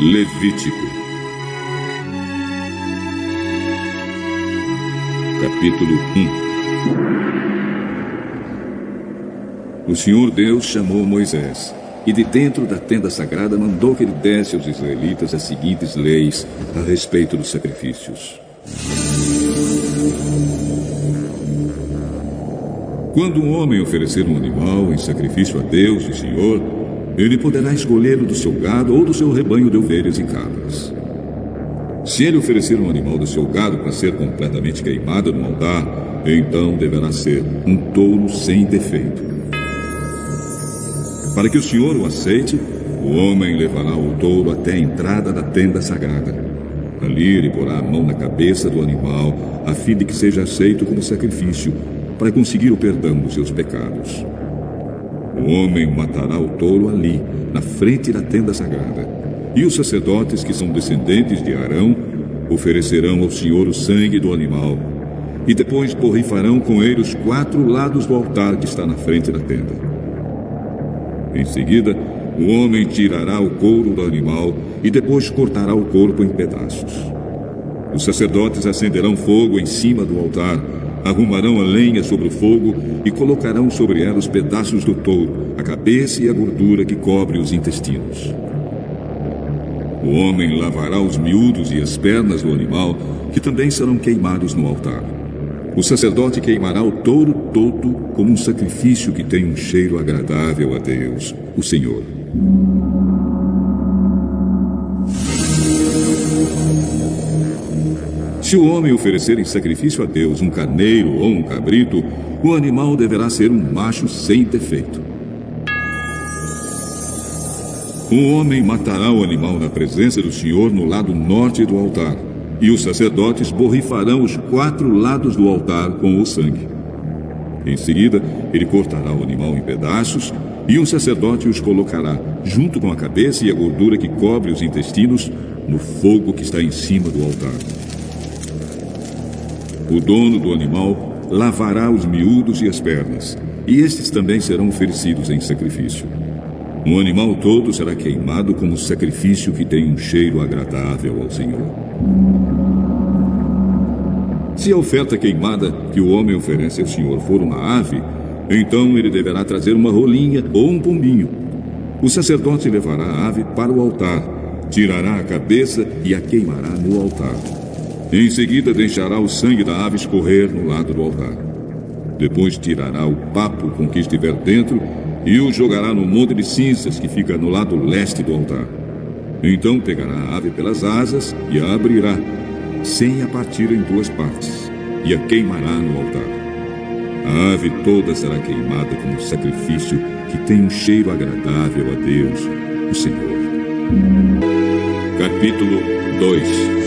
Levítico, capítulo 1. O Senhor Deus chamou Moisés, e de dentro da tenda sagrada mandou que ele desse aos israelitas as seguintes leis a respeito dos sacrifícios. Quando um homem oferecer um animal em sacrifício a Deus, o Senhor, ele poderá escolhê-lo do seu gado ou do seu rebanho de ovelhas e cabras. Se ele oferecer um animal do seu gado para ser completamente queimado no altar, então deverá ser um touro sem defeito. Para que o Senhor o aceite, o homem levará o touro até a entrada da tenda sagrada. Ali ele porá a mão na cabeça do animal, a fim de que seja aceito como sacrifício, para conseguir o perdão dos seus pecados. O homem matará o touro ali, na frente da tenda sagrada. E os sacerdotes, que são descendentes de Arão, oferecerão ao Senhor o sangue do animal, e depois borrifarão com ele os 4 lados do altar que está na frente da tenda. Em seguida, o homem tirará o couro do animal e depois cortará o corpo em pedaços. Os sacerdotes acenderão fogo em cima do altar, arrumarão a lenha sobre o fogo e colocarão sobre ela os pedaços do touro, a cabeça e a gordura que cobre os intestinos. O homem lavará os miúdos e as pernas do animal, que também serão queimados no altar. O sacerdote queimará o touro todo como um sacrifício que tem um cheiro agradável a Deus, o Senhor. Se o homem oferecer em sacrifício a Deus um carneiro ou um cabrito, o animal deverá ser um macho sem defeito. O homem matará o animal na presença do Senhor no lado norte do altar, e os sacerdotes borrifarão os 4 lados do altar com o sangue. Em seguida, ele cortará o animal em pedaços, e um sacerdote os colocará, junto com a cabeça e a gordura que cobre os intestinos, no fogo que está em cima do altar. O dono do animal lavará os miúdos e as pernas, e estes também serão oferecidos em sacrifício. O animal todo será queimado como sacrifício que tem um cheiro agradável ao Senhor. Se a oferta queimada que o homem oferece ao Senhor for uma ave, então ele deverá trazer uma rolinha ou um pombinho. O sacerdote levará a ave para o altar, tirará a cabeça e a queimará no altar. Em seguida, deixará o sangue da ave escorrer no lado do altar. Depois tirará o papo com que estiver dentro e o jogará no monte de cinzas que fica no lado leste do altar. Então pegará a ave pelas asas e a abrirá, sem a partir em 2 partes, e a queimará no altar. A ave toda será queimada como sacrifício que tem um cheiro agradável a Deus, o Senhor. Capítulo 2.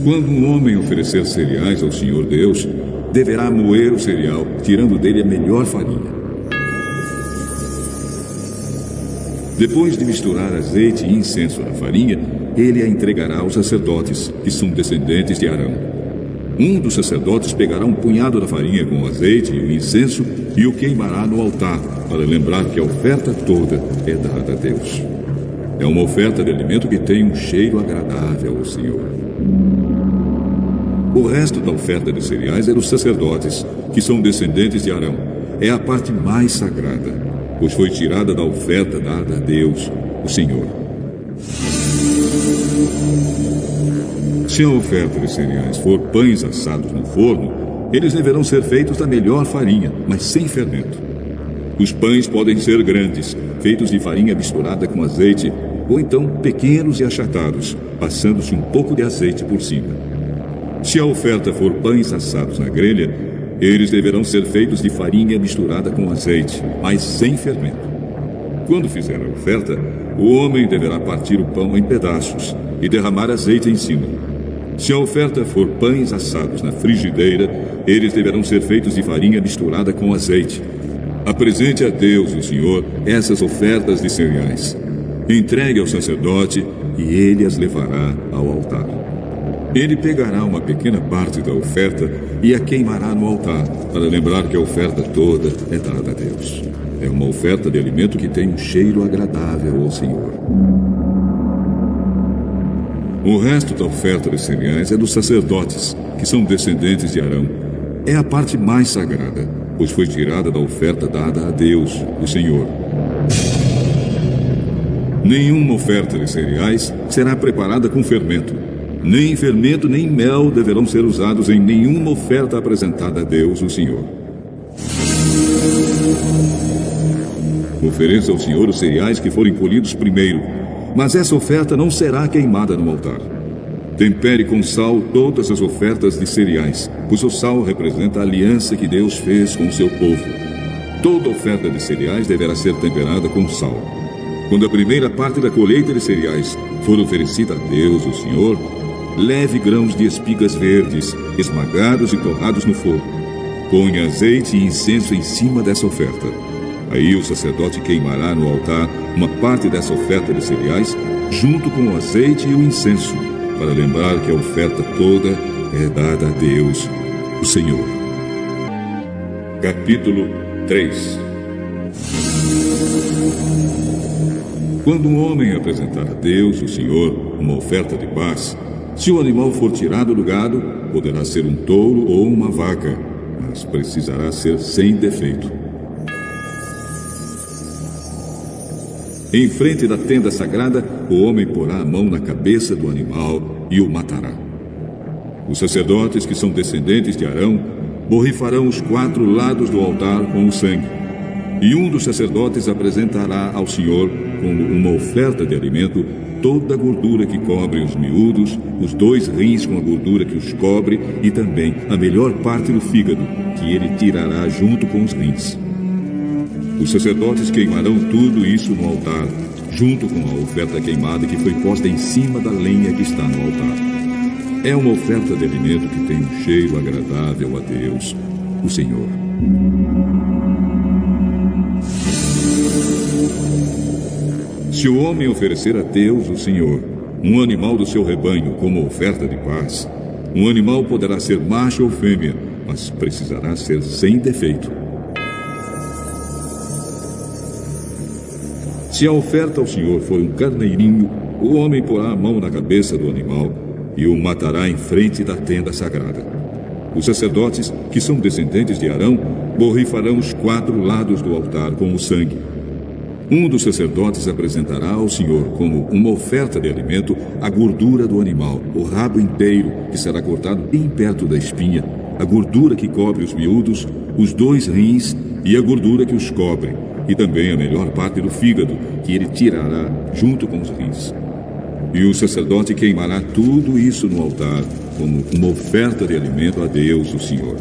Quando um homem oferecer cereais ao Senhor Deus, deverá moer o cereal, tirando dele a melhor farinha. Depois de misturar azeite e incenso na farinha, ele a entregará aos sacerdotes, que são descendentes de Arão. Um dos sacerdotes pegará um punhado da farinha com o azeite e o incenso e o queimará no altar, para lembrar que a oferta toda é dada a Deus. É uma oferta de alimento que tem um cheiro agradável ao Senhor. O resto da oferta de cereais é dos sacerdotes, que são descendentes de Arão. É a parte mais sagrada, pois foi tirada da oferta dada a Deus, o Senhor. Se a oferta de cereais for pães assados no forno, eles deverão ser feitos da melhor farinha, mas sem fermento. Os pães podem ser grandes, feitos de farinha misturada com azeite, ou então pequenos e achatados, passando-se um pouco de azeite por cima. Se a oferta for pães assados na grelha, eles deverão ser feitos de farinha misturada com azeite, mas sem fermento. Quando fizer a oferta, o homem deverá partir o pão em pedaços e derramar azeite em cima. Se a oferta for pães assados na frigideira, eles deverão ser feitos de farinha misturada com azeite. Apresente a Deus, o Senhor, essas ofertas de cereais. Entregue ao sacerdote e ele as levará ao altar. Ele pegará uma pequena parte da oferta e a queimará no altar, para lembrar que a oferta toda é dada a Deus. É uma oferta de alimento que tem um cheiro agradável ao Senhor. O resto da oferta de cereais é dos sacerdotes, que são descendentes de Arão. É a parte mais sagrada, pois foi tirada da oferta dada a Deus, o Senhor. Nenhuma oferta de cereais será preparada com fermento. Nem fermento nem mel deverão ser usados em nenhuma oferta apresentada a Deus, o Senhor. Ofereça ao Senhor os cereais que forem colhidos primeiro, mas essa oferta não será queimada no altar. Tempere com sal todas as ofertas de cereais, pois o sal representa a aliança que Deus fez com o seu povo. Toda oferta de cereais deverá ser temperada com sal. Quando a primeira parte da colheita de cereais for oferecida a Deus, o Senhor, leve grãos de espigas verdes, esmagados e torrados no fogo. Ponha azeite e incenso em cima dessa oferta. Aí o sacerdote queimará no altar uma parte dessa oferta de cereais, junto com o azeite e o incenso, para lembrar que a oferta toda é dada a Deus, o Senhor. Capítulo 3. Quando um homem apresentar a Deus, o Senhor, uma oferta de paz, se o animal for tirado do gado, poderá ser um touro ou uma vaca, mas precisará ser sem defeito. Em frente da tenda sagrada, o homem porá a mão na cabeça do animal e o matará. Os sacerdotes, que são descendentes de Arão, borrifarão os 4 lados do altar com o sangue. E um dos sacerdotes apresentará ao Senhor, como uma oferta de alimento, toda a gordura que cobre os miúdos, os 2 rins com a gordura que os cobre e também a melhor parte do fígado, que ele tirará junto com os rins. Os sacerdotes queimarão tudo isso no altar, junto com a oferta queimada que foi posta em cima da lenha que está no altar. É uma oferta de alimento que tem um cheiro agradável a Deus, o Senhor. Se o homem oferecer a Deus, o Senhor, um animal do seu rebanho como oferta de paz, um animal poderá ser macho ou fêmea, mas precisará ser sem defeito. Se a oferta ao Senhor for um carneirinho, o homem porá a mão na cabeça do animal e o matará em frente da tenda sagrada. Os sacerdotes, que são descendentes de Arão, borrifarão os 4 lados do altar com o sangue. Um dos sacerdotes apresentará ao Senhor, como uma oferta de alimento, a gordura do animal, o rabo inteiro, que será cortado bem perto da espinha, a gordura que cobre os miúdos, os 2 rins e a gordura que os cobre, e também a melhor parte do fígado, que ele tirará junto com os rins. E o sacerdote queimará tudo isso no altar, como uma oferta de alimento a Deus, o Senhor.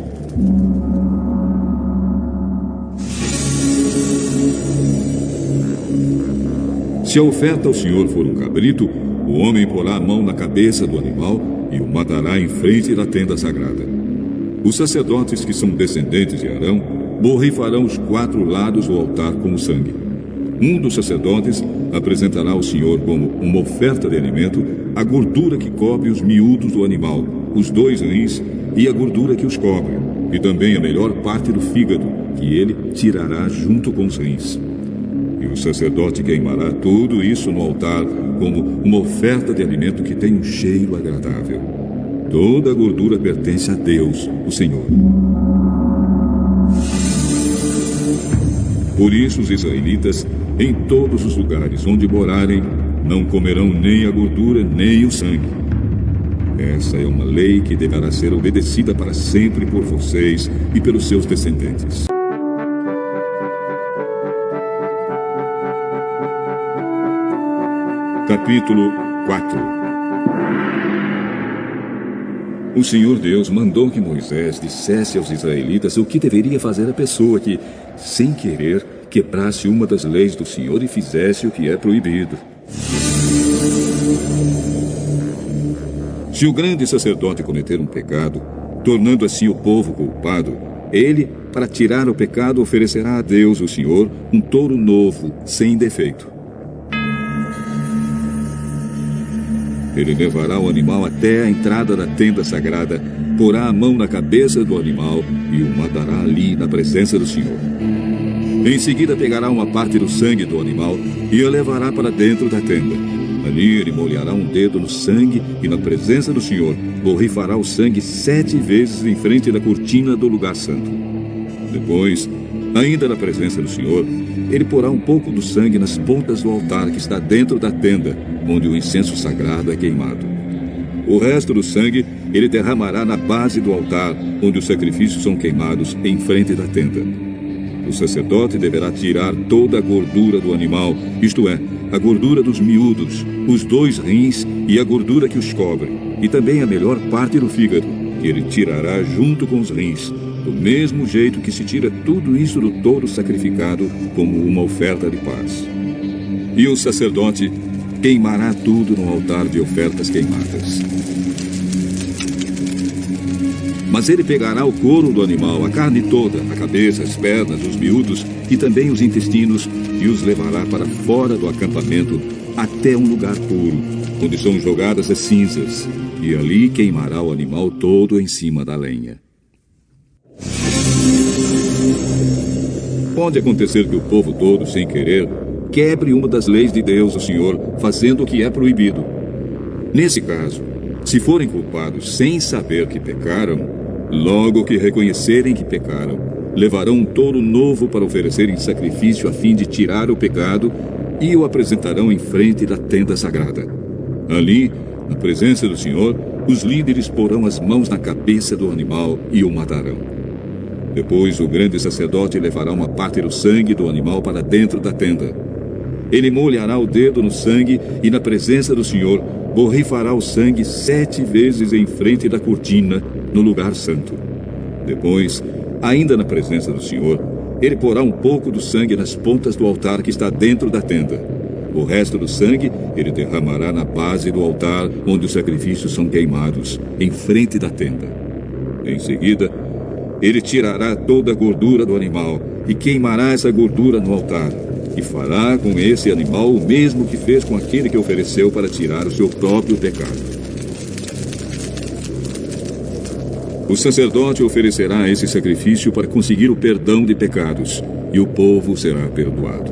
Se a oferta ao Senhor for um cabrito, o homem porá a mão na cabeça do animal e o matará em frente da tenda sagrada. Os sacerdotes, que são descendentes de Arão, borrifarão os 4 lados do altar com o sangue. Um dos sacerdotes apresentará ao Senhor, como uma oferta de alimento, a gordura que cobre os miúdos do animal, os 2 rins e a gordura que os cobre, e também a melhor parte do fígado, que ele tirará junto com os rins. E o sacerdote queimará tudo isso no altar como uma oferta de alimento que tem um cheiro agradável. Toda a gordura pertence a Deus, o Senhor. Por isso os israelitas, em todos os lugares onde morarem, não comerão nem a gordura nem o sangue. Essa é uma lei que deverá ser obedecida para sempre por vocês e pelos seus descendentes. Capítulo 4. O Senhor Deus mandou que Moisés dissesse aos israelitas o que deveria fazer a pessoa que, sem querer, quebrasse uma das leis do Senhor e fizesse o que é proibido. Se o grande sacerdote cometer um pecado, tornando assim o povo culpado, ele, para tirar o pecado, oferecerá a Deus, o Senhor, um touro novo, sem defeito. Ele levará o animal até a entrada da tenda sagrada, porá a mão na cabeça do animal e o matará ali na presença do Senhor. Em seguida pegará uma parte do sangue do animal e a levará para dentro da tenda. Ali ele molhará um dedo no sangue e na presença do Senhor borrifará o sangue 7 vezes em frente da cortina do lugar santo. Depois, ainda na presença do Senhor, ele porá um pouco do sangue nas pontas do altar que está dentro da tenda, onde o incenso sagrado é queimado. O resto do sangue ele derramará na base do altar, onde os sacrifícios são queimados, em frente da tenda. O sacerdote deverá tirar toda a gordura do animal, isto é, a gordura dos miúdos, os 2 rins e a gordura que os cobre, e também a melhor parte do fígado, que ele tirará junto com os rins, do mesmo jeito que se tira tudo isso do touro sacrificado como uma oferta de paz. E o sacerdote queimará tudo no altar de ofertas queimadas. Mas ele pegará o couro do animal, a carne toda, a cabeça, as pernas, os miúdos e também os intestinos, e os levará para fora do acampamento até um lugar puro, onde são jogadas as cinzas, e ali queimará o animal todo em cima da lenha. Pode acontecer que o povo todo, sem querer, quebre uma das leis de Deus, o Senhor, fazendo o que é proibido. Nesse caso, se forem culpados sem saber que pecaram, logo que reconhecerem que pecaram, levarão um touro novo para oferecer em sacrifício a fim de tirar o pecado e o apresentarão em frente da tenda sagrada. Ali, na presença do Senhor, os líderes porão as mãos na cabeça do animal e o matarão. Depois o grande sacerdote levará uma parte do sangue do animal para dentro da tenda. Ele molhará o dedo no sangue e na presença do Senhor borrifará o sangue 7 vezes em frente da cortina no lugar santo. Depois, ainda na presença do Senhor, ele porá um pouco do sangue nas pontas do altar que está dentro da tenda. O resto do sangue ele derramará na base do altar onde os sacrifícios são queimados, em frente da tenda. Em seguida, ele tirará toda a gordura do animal e queimará essa gordura no altar, e fará com esse animal o mesmo que fez com aquele que ofereceu para tirar o seu próprio pecado. O sacerdote oferecerá esse sacrifício para conseguir o perdão de pecados, e o povo será perdoado.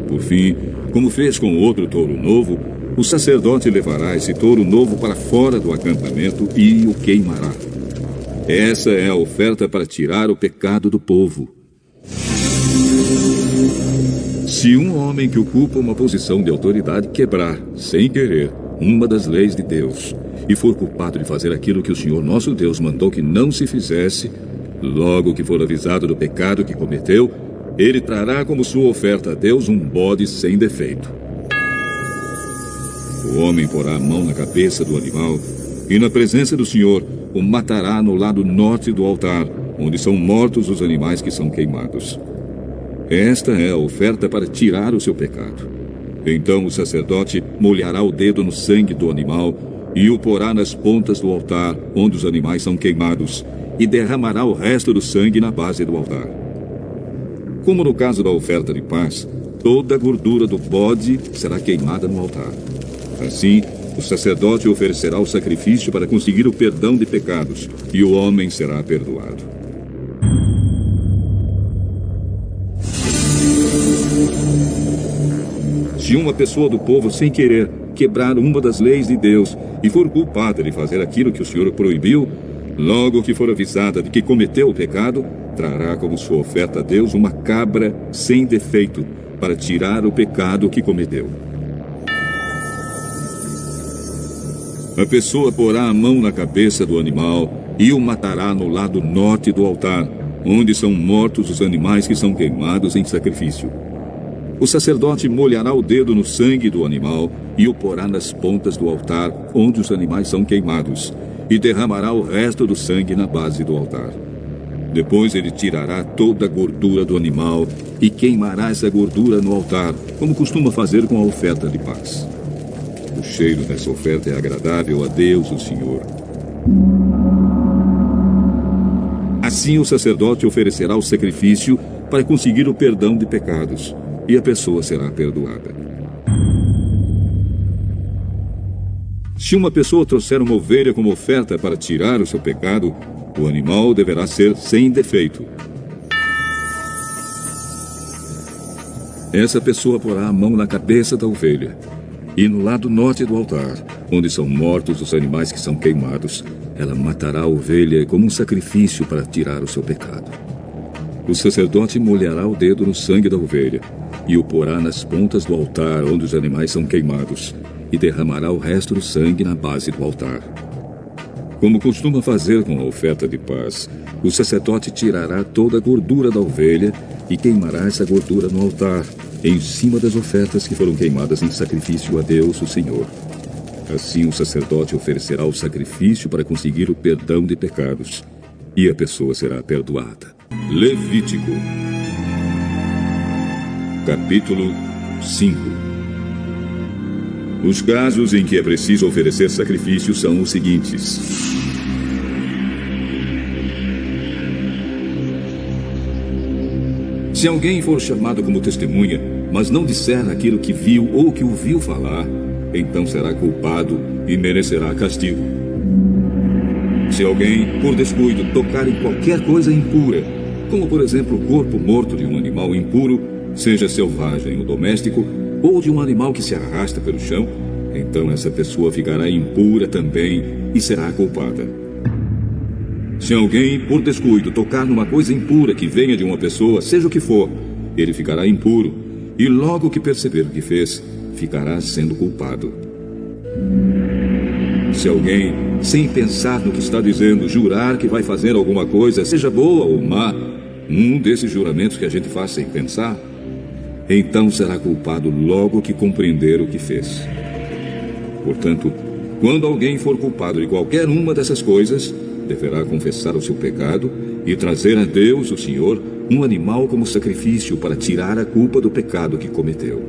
Por fim, como fez com o outro touro novo, o sacerdote levará esse touro novo para fora do acampamento e o queimará. Essa é a oferta para tirar o pecado do povo. Se um homem que ocupa uma posição de autoridade quebrar, sem querer, uma das leis de Deus, e for culpado de fazer aquilo que o Senhor nosso Deus mandou que não se fizesse, logo que for avisado do pecado que cometeu, ele trará como sua oferta a Deus um bode sem defeito. O homem porá a mão na cabeça do animal e, na presença do Senhor, o matará no lado norte do altar, onde são mortos os animais que são queimados. Esta é a oferta para tirar o seu pecado. Então o sacerdote molhará o dedo no sangue do animal e o porá nas pontas do altar, onde os animais são queimados, e derramará o resto do sangue na base do altar. Como no caso da oferta de paz, toda a gordura do bode será queimada no altar. Assim, o sacerdote oferecerá o sacrifício para conseguir o perdão de pecados, e o homem será perdoado. Se uma pessoa do povo, sem querer, quebrar uma das leis de Deus e for culpada de fazer aquilo que o Senhor proibiu, logo que for avisada de que cometeu o pecado, trará como sua oferta a Deus uma cabra sem defeito para tirar o pecado que cometeu. A pessoa porá a mão na cabeça do animal e o matará no lado norte do altar, onde são mortos os animais que são queimados em sacrifício. O sacerdote molhará o dedo no sangue do animal e o porá nas pontas do altar, onde os animais são queimados, e derramará o resto do sangue na base do altar. Depois ele tirará toda a gordura do animal e queimará essa gordura no altar, como costuma fazer com a oferta de paz. O cheiro dessa oferta é agradável a Deus, o Senhor. Assim o sacerdote oferecerá o sacrifício para conseguir o perdão de pecados, e a pessoa será perdoada. Se uma pessoa trouxer uma ovelha como oferta para tirar o seu pecado, o animal deverá ser sem defeito. Essa pessoa porá a mão na cabeça da ovelha e no lado norte do altar, onde são mortos os animais que são queimados, ela matará a ovelha como um sacrifício para tirar o seu pecado. O sacerdote molhará o dedo no sangue da ovelha e o porá nas pontas do altar onde os animais são queimados e derramará o resto do sangue na base do altar. Como costuma fazer com a oferta de paz, o sacerdote tirará toda a gordura da ovelha e queimará essa gordura no altar, em cima das ofertas que foram queimadas em sacrifício a Deus, o Senhor. Assim o sacerdote oferecerá o sacrifício para conseguir o perdão de pecados, e a pessoa será perdoada. Levítico, capítulo 5. Os casos em que é preciso oferecer sacrifícios são os seguintes. Se alguém for chamado como testemunha, mas não disser aquilo que viu ou que ouviu falar, então será culpado e merecerá castigo. Se alguém, por descuido, tocar em qualquer coisa impura, como por exemplo o corpo morto de um animal impuro, seja selvagem ou doméstico, ou de um animal que se arrasta pelo chão, então essa pessoa ficará impura também e será culpada. Se alguém, por descuido, tocar numa coisa impura que venha de uma pessoa, seja o que for, ele ficará impuro, e logo que perceber o que fez, ficará sendo culpado. Se alguém, sem pensar no que está dizendo, jurar que vai fazer alguma coisa, seja boa ou má, um desses juramentos que a gente faz sem pensar, então será culpado logo que compreender o que fez. Portanto, quando alguém for culpado de qualquer uma dessas coisas, deverá confessar o seu pecado e trazer a Deus, o Senhor, um animal como sacrifício para tirar a culpa do pecado que cometeu.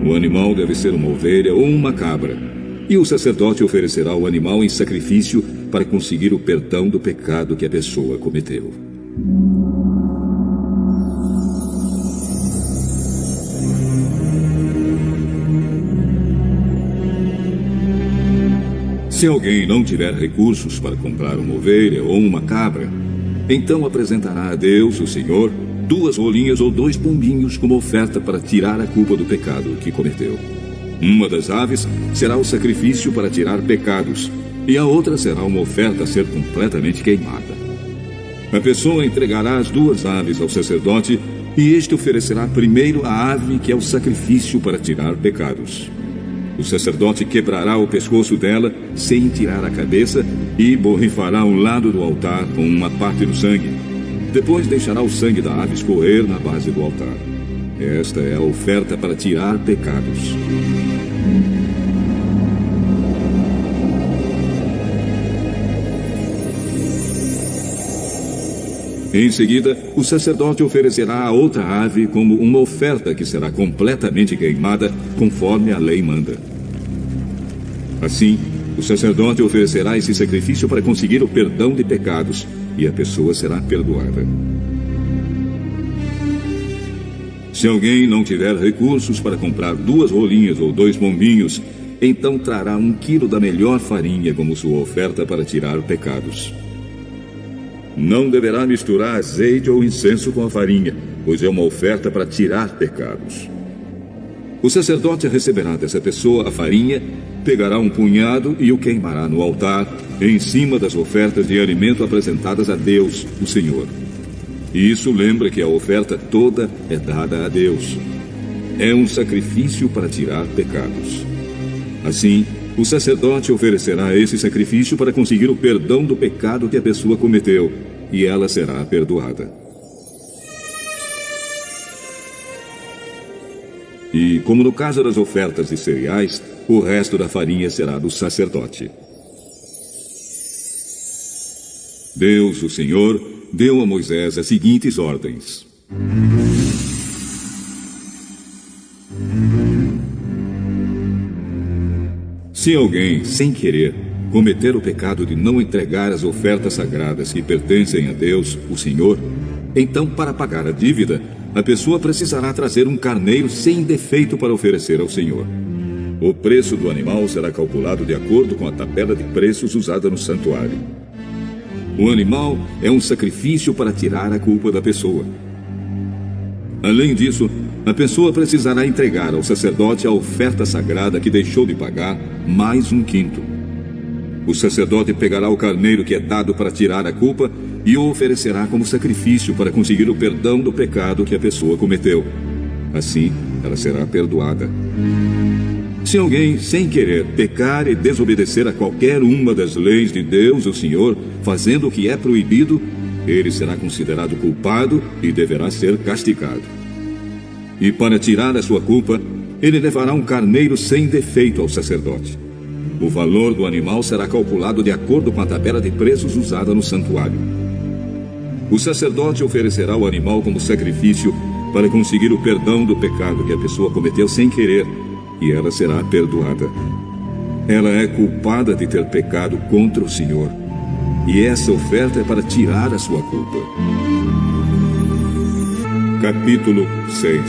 O animal deve ser uma ovelha ou uma cabra, e o sacerdote oferecerá o animal em sacrifício para conseguir o perdão do pecado que a pessoa cometeu. Se alguém não tiver recursos para comprar uma ovelha ou uma cabra, então apresentará a Deus, o Senhor, 2 rolinhas ou 2 pombinhos como oferta para tirar a culpa do pecado que cometeu. Uma das aves será o sacrifício para tirar pecados, e a outra será uma oferta a ser completamente queimada. A pessoa entregará as 2 aves ao sacerdote, e este oferecerá primeiro a ave que é o sacrifício para tirar pecados. O sacerdote quebrará o pescoço dela sem tirar a cabeça e borrifará um lado do altar com uma parte do sangue. Depois deixará o sangue da ave escorrer na base do altar. Esta é a oferta para tirar pecados. Em seguida, o sacerdote oferecerá a outra ave como uma oferta que será completamente queimada, conforme a lei manda. Assim, o sacerdote oferecerá esse sacrifício para conseguir o perdão de pecados, e a pessoa será perdoada. Se alguém não tiver recursos para comprar 2 rolinhas ou 2 pombinhos, então trará 1 quilo da melhor farinha como sua oferta para tirar pecados. Não deverá misturar azeite ou incenso com a farinha, pois é uma oferta para tirar pecados. O sacerdote receberá dessa pessoa a farinha, pegará um punhado e o queimará no altar, em cima das ofertas de alimento apresentadas a Deus, o Senhor. E isso lembra que a oferta toda é dada a Deus. É um sacrifício para tirar pecados. Assim, o sacerdote oferecerá esse sacrifício para conseguir o perdão do pecado que a pessoa cometeu, e ela será perdoada. E, como no caso das ofertas de cereais, o resto da farinha será do sacerdote. Deus, o Senhor, deu a Moisés as seguintes ordens. Se alguém, sem querer, cometer o pecado de não entregar as ofertas sagradas que pertencem a Deus, o Senhor, então, para pagar a dívida, a pessoa precisará trazer um carneiro sem defeito para oferecer ao Senhor. O preço do animal será calculado de acordo com a tabela de preços usada no santuário. O animal é um sacrifício para tirar a culpa da pessoa. Além disso, a pessoa precisará entregar ao sacerdote a oferta sagrada que deixou de pagar, mais 1/5. O sacerdote pegará o carneiro que é dado para tirar a culpa e o oferecerá como sacrifício para conseguir o perdão do pecado que a pessoa cometeu. Assim, ela será perdoada. Se alguém, sem querer, pecar e desobedecer a qualquer uma das leis de Deus, o Senhor, fazendo o que é proibido, ele será considerado culpado e deverá ser castigado. E para tirar a sua culpa, ele levará um carneiro sem defeito ao sacerdote. O valor do animal será calculado de acordo com a tabela de preços usada no santuário. O sacerdote oferecerá o animal como sacrifício para conseguir o perdão do pecado que a pessoa cometeu sem querer, e ela será perdoada. Ela é culpada de ter pecado contra o Senhor, e essa oferta é para tirar a sua culpa. Capítulo 6.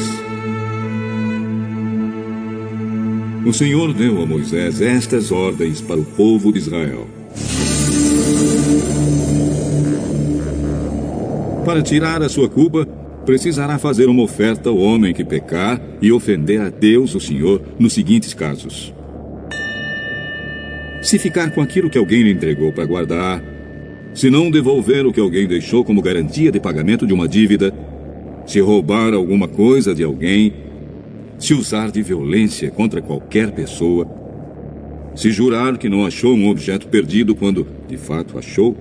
O Senhor deu a Moisés estas ordens para o povo de Israel. Para tirar a sua culpa, precisará fazer uma oferta ao homem que pecar e ofender a Deus, o Senhor, nos seguintes casos. Se ficar com aquilo que alguém lhe entregou para guardar, se não devolver o que alguém deixou como garantia de pagamento de uma dívida, se roubar alguma coisa de alguém, se usar de violência contra qualquer pessoa, se jurar que não achou um objeto perdido quando, de fato, achou,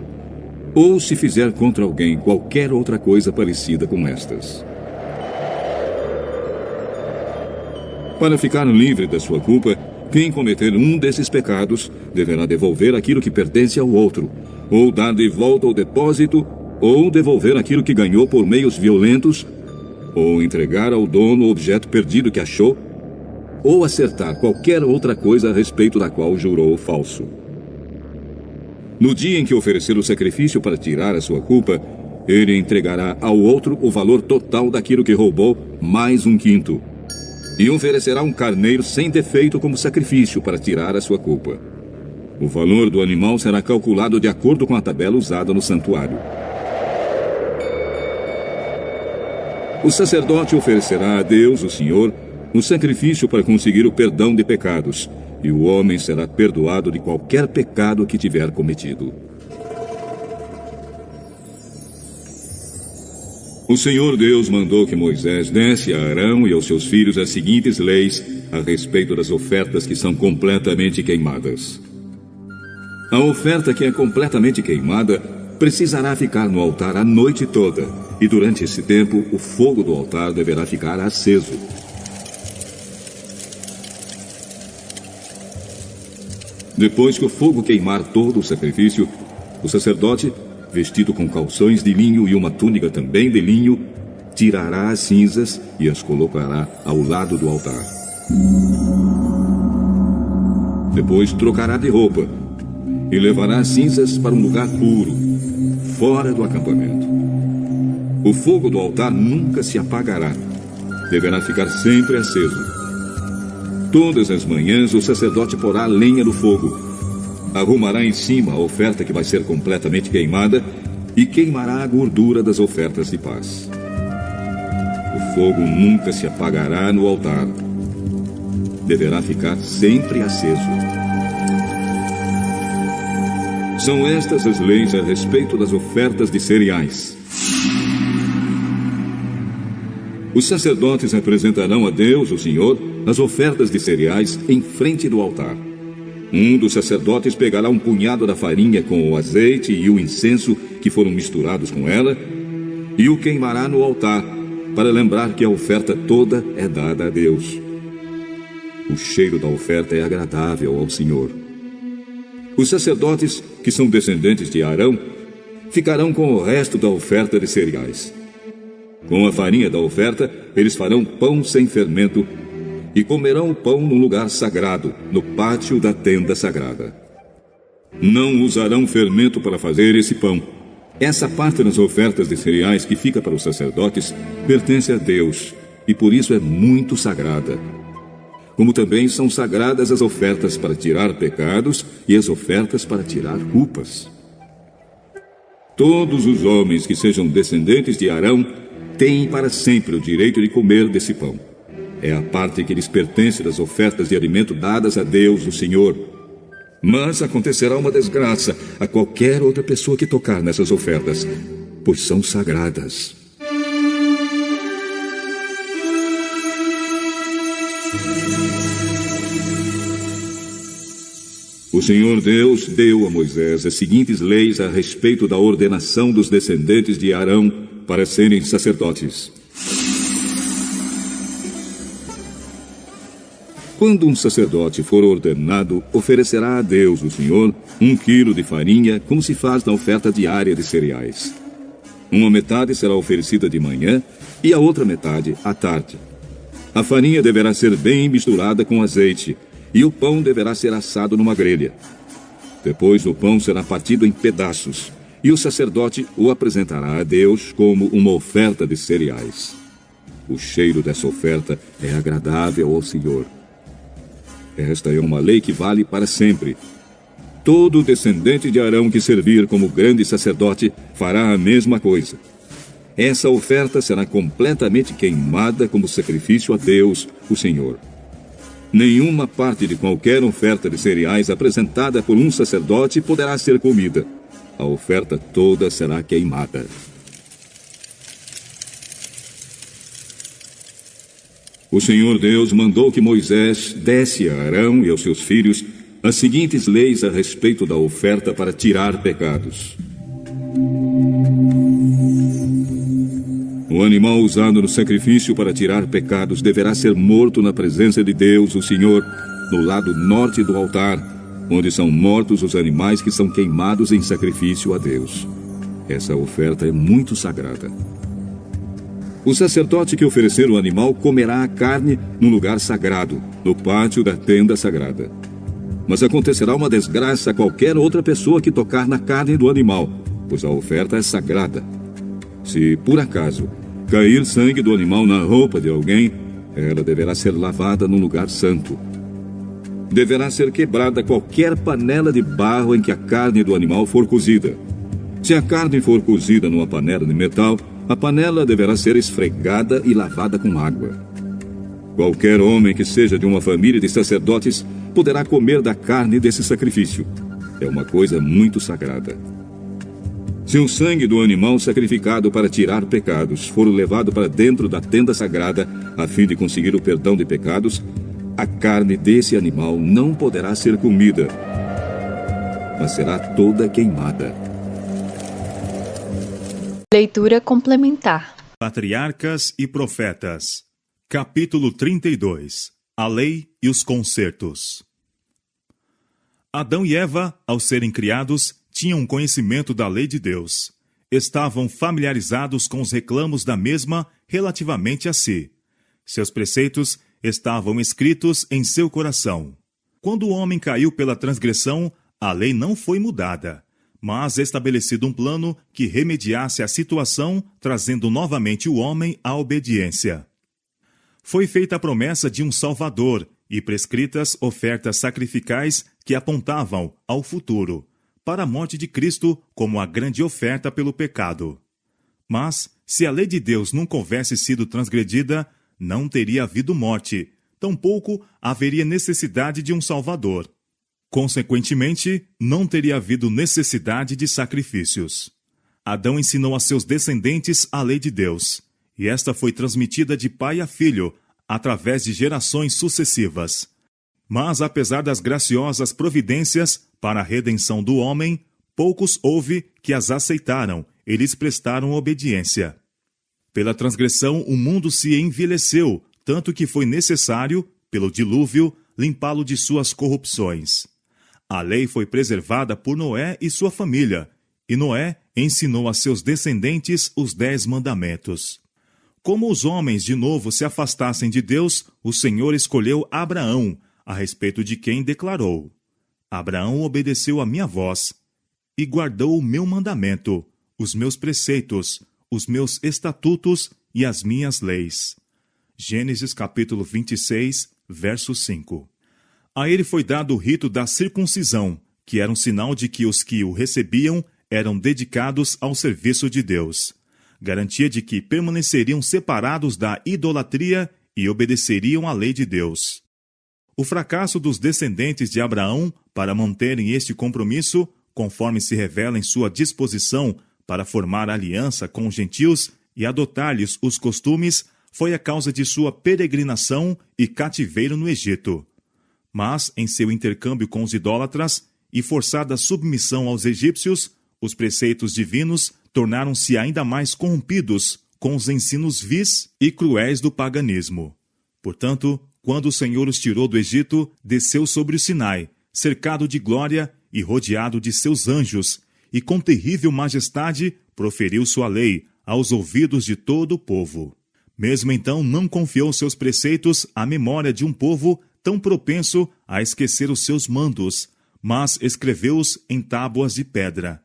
ou se fizer contra alguém qualquer outra coisa parecida com estas. Para ficar livre da sua culpa, quem cometer um desses pecados deverá devolver aquilo que pertence ao outro, ou dar de volta ao depósito, ou devolver aquilo que ganhou por meios violentos, ou entregar ao dono o objeto perdido que achou, ou acertar qualquer outra coisa a respeito da qual jurou falso. No dia em que oferecer o sacrifício para tirar a sua culpa, ele entregará ao outro o valor total daquilo que roubou, mais 1/5. E oferecerá um carneiro sem defeito como sacrifício para tirar a sua culpa. O valor do animal será calculado de acordo com a tabela usada no santuário. O sacerdote oferecerá a Deus, o Senhor, um sacrifício para conseguir o perdão de pecados, e o homem será perdoado de qualquer pecado que tiver cometido. O Senhor Deus mandou que Moisés desse a Arão e aos seus filhos as seguintes leis a respeito das ofertas que são completamente queimadas. A oferta que é completamente queimada precisará ficar no altar a noite toda, e durante esse tempo o fogo do altar deverá ficar aceso. Depois que o fogo queimar todo o sacrifício, o sacerdote, vestido com calções de linho e uma túnica também de linho, tirará as cinzas e as colocará ao lado do altar. Depois trocará de roupa e levará as cinzas para um lugar puro, fora do acampamento. O fogo do altar nunca se apagará, deverá ficar sempre aceso. Todas as manhãs o sacerdote porá lenha no fogo, arrumará em cima a oferta que vai ser completamente queimada e queimará a gordura das ofertas de paz. O fogo nunca se apagará no altar, deverá ficar sempre aceso. São estas as leis a respeito das ofertas de cereais. Os sacerdotes apresentarão a Deus, o Senhor, as ofertas de cereais em frente do altar. Um dos sacerdotes pegará um punhado da farinha com o azeite e o incenso que foram misturados com ela e o queimará no altar, para lembrar que a oferta toda é dada a Deus. O cheiro da oferta é agradável ao Senhor. Os sacerdotes, que são descendentes de Arão, ficarão com o resto da oferta de cereais. Com a farinha da oferta, eles farão pão sem fermento e comerão o pão num lugar sagrado, no pátio da tenda sagrada. Não usarão fermento para fazer esse pão. Essa parte das ofertas de cereais que fica para os sacerdotes pertence a Deus e por isso é muito sagrada. como também são sagradas as ofertas para tirar pecados e as ofertas para tirar culpas. Todos os homens que sejam descendentes de Arão têm para sempre o direito de comer desse pão. É a parte que lhes pertence das ofertas de alimento dadas a Deus, o Senhor. Mas acontecerá uma desgraça a qualquer outra pessoa que tocar nessas ofertas, pois são sagradas. O Senhor Deus deu a Moisés as seguintes leis a respeito da ordenação dos descendentes de Arão para serem sacerdotes. Quando um sacerdote for ordenado, oferecerá a Deus, o Senhor, 1 quilo de farinha, como se faz na oferta diária de cereais. Uma metade será oferecida de manhã e a outra metade à tarde. A farinha deverá ser bem misturada com azeite, e o pão deverá ser assado numa grelha. Depois o pão será partido em pedaços, e o sacerdote o apresentará a Deus como uma oferta de cereais. O cheiro dessa oferta é agradável ao Senhor. Esta é uma lei que vale para sempre. Todo descendente de Arão que servir como grande sacerdote fará a mesma coisa. Essa oferta será completamente queimada como sacrifício a Deus, o Senhor. Nenhuma parte de qualquer oferta de cereais apresentada por um sacerdote poderá ser comida. A oferta toda será queimada. O Senhor Deus mandou que Moisés desse a Arão e aos seus filhos as seguintes leis a respeito da oferta para tirar pecados. O animal usado no sacrifício para tirar pecados deverá ser morto na presença de Deus, o Senhor, no lado norte do altar, onde são mortos os animais que são queimados em sacrifício a Deus. Essa oferta é muito sagrada. O sacerdote que oferecer o animal comerá a carne no lugar sagrado, no pátio da tenda sagrada. Mas acontecerá uma desgraça a qualquer outra pessoa que tocar na carne do animal, pois a oferta é sagrada. Se, por acaso, cair sangue do animal na roupa de alguém, ela deverá ser lavada num lugar santo. Deverá ser quebrada qualquer panela de barro em que a carne do animal for cozida. Se a carne for cozida numa panela de metal, a panela deverá ser esfregada e lavada com água. Qualquer homem que seja de uma família de sacerdotes poderá comer da carne desse sacrifício. É uma coisa muito sagrada. Se o sangue do animal sacrificado para tirar pecados for levado para dentro da tenda sagrada, a fim de conseguir o perdão de pecados, a carne desse animal não poderá ser comida, mas será toda queimada. Leitura complementar. Patriarcas e Profetas. Capítulo 32. A Lei e os Concertos. Adão e Eva, ao serem criados, tinham conhecimento da lei de Deus. Estavam familiarizados com os reclamos da mesma relativamente a si. Seus preceitos estavam escritos em seu coração. Quando o homem caiu pela transgressão, a lei não foi mudada, mas estabelecido um plano que remediasse a situação, trazendo novamente o homem à obediência. Foi feita a promessa de um Salvador e prescritas ofertas sacrificais que apontavam ao futuro, para a morte de Cristo como a grande oferta pelo pecado. Mas, se a lei de Deus nunca houvesse sido transgredida, não teria havido morte, tampouco haveria necessidade de um Salvador. Consequentemente, não teria havido necessidade de sacrifícios. Adão ensinou a seus descendentes a lei de Deus, e esta foi transmitida de pai a filho, através de gerações sucessivas. Mas, apesar das graciosas providências para a redenção do homem, poucos houve que as aceitaram e lhes prestaram obediência. Pela transgressão, o mundo se envileceu, tanto que foi necessário, pelo dilúvio, limpá-lo de suas corrupções. A lei foi preservada por Noé e sua família, e Noé ensinou a seus descendentes os 10 mandamentos. Como os homens de novo se afastassem de Deus, o Senhor escolheu Abraão, a respeito de quem declarou: Abraão obedeceu a minha voz e guardou o meu mandamento, os meus preceitos, os meus estatutos e as minhas leis. Gênesis capítulo 26, verso 5. A ele foi dado o rito da circuncisão, que era um sinal de que os que o recebiam eram dedicados ao serviço de Deus. Garantia de que permaneceriam separados da idolatria e obedeceriam à lei de Deus. O fracasso dos descendentes de Abraão para manterem este compromisso, conforme se revela em sua disposição para formar aliança com os gentios e adotar-lhes os costumes, foi a causa de sua peregrinação e cativeiro no Egito. Mas, em seu intercâmbio com os idólatras e forçada submissão aos egípcios, os preceitos divinos tornaram-se ainda mais corrompidos com os ensinos vis e cruéis do paganismo. Portanto, quando o Senhor os tirou do Egito, desceu sobre o Sinai, cercado de glória e rodeado de seus anjos, e com terrível majestade proferiu sua lei aos ouvidos de todo o povo. Mesmo então não confiou seus preceitos à memória de um povo tão propenso a esquecer os seus mandos, mas escreveu-os em tábuas de pedra.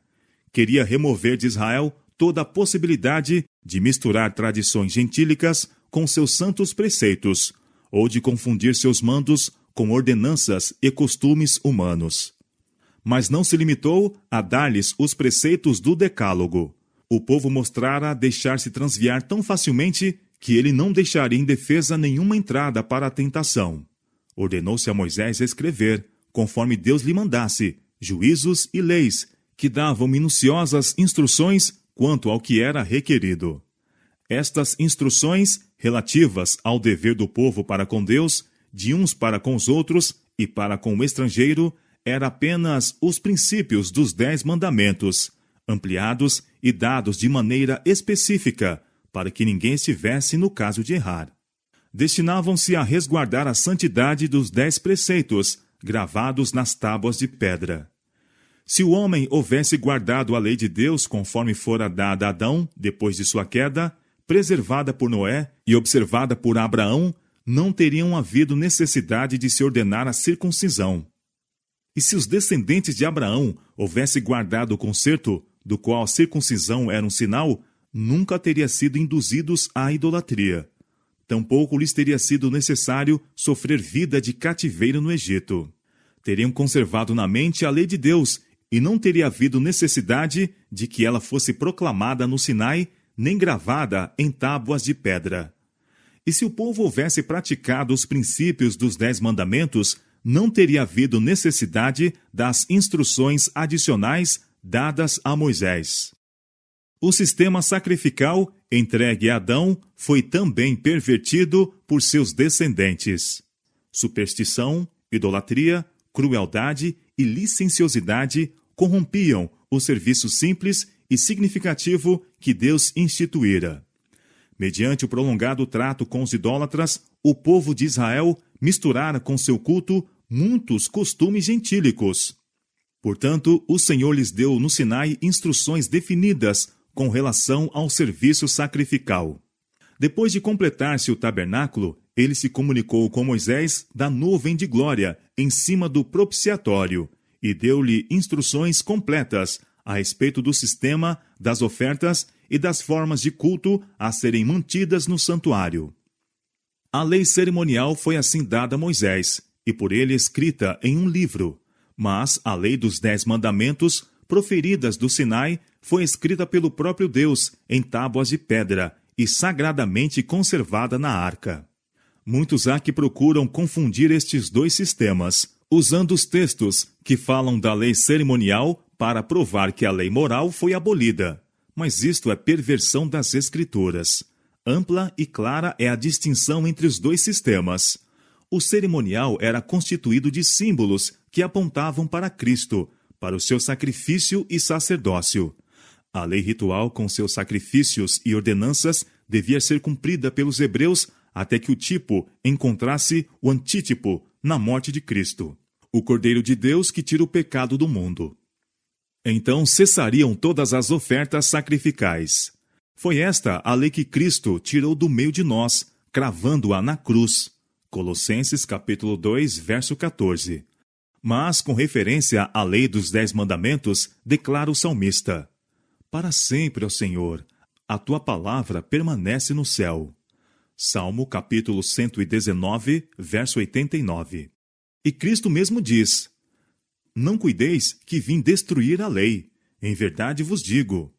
Queria remover de Israel toda a possibilidade de misturar tradições gentílicas com seus santos preceitos, ou de confundir seus mandos com ordenanças e costumes humanos. Mas não se limitou a dar-lhes os preceitos do Decálogo. O povo mostrara deixar-se transviar tão facilmente que ele não deixaria indefesa nenhuma entrada para a tentação. Ordenou-se a Moisés escrever, conforme Deus lhe mandasse, juízos e leis, que davam minuciosas instruções quanto ao que era requerido. Estas instruções, relativas ao dever do povo para com Deus, de uns para com os outros e para com o estrangeiro, eram apenas os princípios dos 10 mandamentos, ampliados e dados de maneira específica, para que ninguém estivesse no caso de errar. Destinavam-se a resguardar a santidade dos 10 preceitos, gravados nas tábuas de pedra. Se o homem houvesse guardado a lei de Deus conforme fora dada a Adão depois de sua queda, preservada por Noé e observada por Abraão, não teriam havido necessidade de se ordenar a circuncisão. E se os descendentes de Abraão houvessem guardado o concerto, do qual a circuncisão era um sinal, nunca teria sido induzidos à idolatria. Tampouco lhes teria sido necessário sofrer vida de cativeiro no Egito. Teriam conservado na mente a lei de Deus, e não teria havido necessidade de que ela fosse proclamada no Sinai, nem gravada em tábuas de pedra. E se o povo houvesse praticado os princípios dos 10 mandamentos, não teria havido necessidade das instruções adicionais dadas a Moisés. O sistema sacrificial entregue a Adão foi também pervertido por seus descendentes. Superstição, idolatria, crueldade e licenciosidade corrompiam o serviço simples e significativo que Deus instituíra. Mediante o prolongado trato com os idólatras, o povo de Israel misturara com seu culto muitos costumes gentílicos. Portanto, o Senhor lhes deu no Sinai instruções definidas com relação ao serviço sacrificial. Depois de completar-se o tabernáculo, ele se comunicou com Moisés da nuvem de glória em cima do propiciatório e deu-lhe instruções completas a respeito do sistema, das ofertas e das formas de culto a serem mantidas no santuário. A lei cerimonial foi assim dada a Moisés, e por ele escrita em um livro, mas a lei dos 10 mandamentos, proferidas do Sinai, foi escrita pelo próprio Deus em tábuas de pedra e sagradamente conservada na arca. Muitos há que procuram confundir estes dois sistemas, usando os textos que falam da lei cerimonial para provar que a lei moral foi abolida. Mas isto é perversão das Escrituras. Ampla e clara é a distinção entre os dois sistemas. O cerimonial era constituído de símbolos que apontavam para Cristo, para o seu sacrifício e sacerdócio. A lei ritual, com seus sacrifícios e ordenanças, devia ser cumprida pelos hebreus até que o tipo encontrasse o antítipo na morte de Cristo, o Cordeiro de Deus que tira o pecado do mundo. Então cessariam todas as ofertas sacrificais. Foi esta a lei que Cristo tirou do meio de nós, cravando-a na cruz. Colossenses capítulo 2, verso 14. Mas, com referência à lei dos 10 mandamentos, declara o salmista: Para sempre, ó Senhor, a tua palavra permanece no céu. Salmo capítulo 119, verso 89. E Cristo mesmo diz: Não cuideis que vim destruir a lei, em verdade vos digo,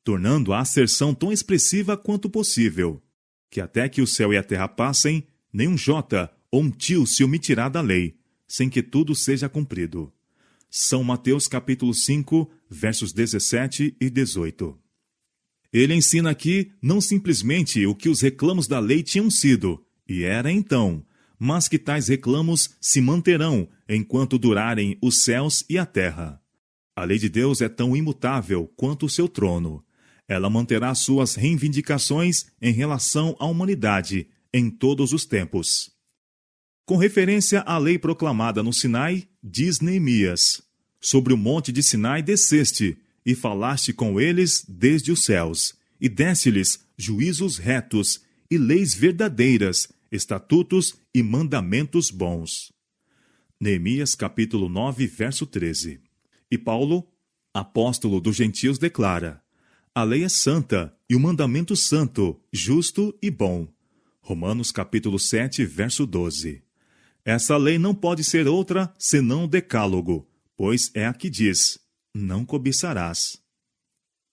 tornando a asserção tão expressiva quanto possível, que até que o céu e a terra passem, nem um jota ou um tio se omitirá da lei, sem que tudo seja cumprido. São Mateus capítulo 5, versos 17 e 18. Ele ensina aqui não simplesmente o que os reclamos da lei tinham sido, e era então, mas que tais reclamos se manterão enquanto durarem os céus e a terra. A lei de Deus é tão imutável quanto o seu trono. Ela manterá suas reivindicações em relação à humanidade em todos os tempos. Com referência à lei proclamada no Sinai, diz Neemias: Sobre o monte de Sinai desceste, e falaste com eles desde os céus, e deste-lhes juízos retos, e leis verdadeiras, estatutos e mandamentos bons. Neemias capítulo 9, verso 13. E Paulo, apóstolo dos gentios, declara: A lei é santa, e o mandamento santo, justo e bom. Romanos capítulo 7, verso 12. Essa lei não pode ser outra senão o decálogo, pois é a que diz: não cobiçarás.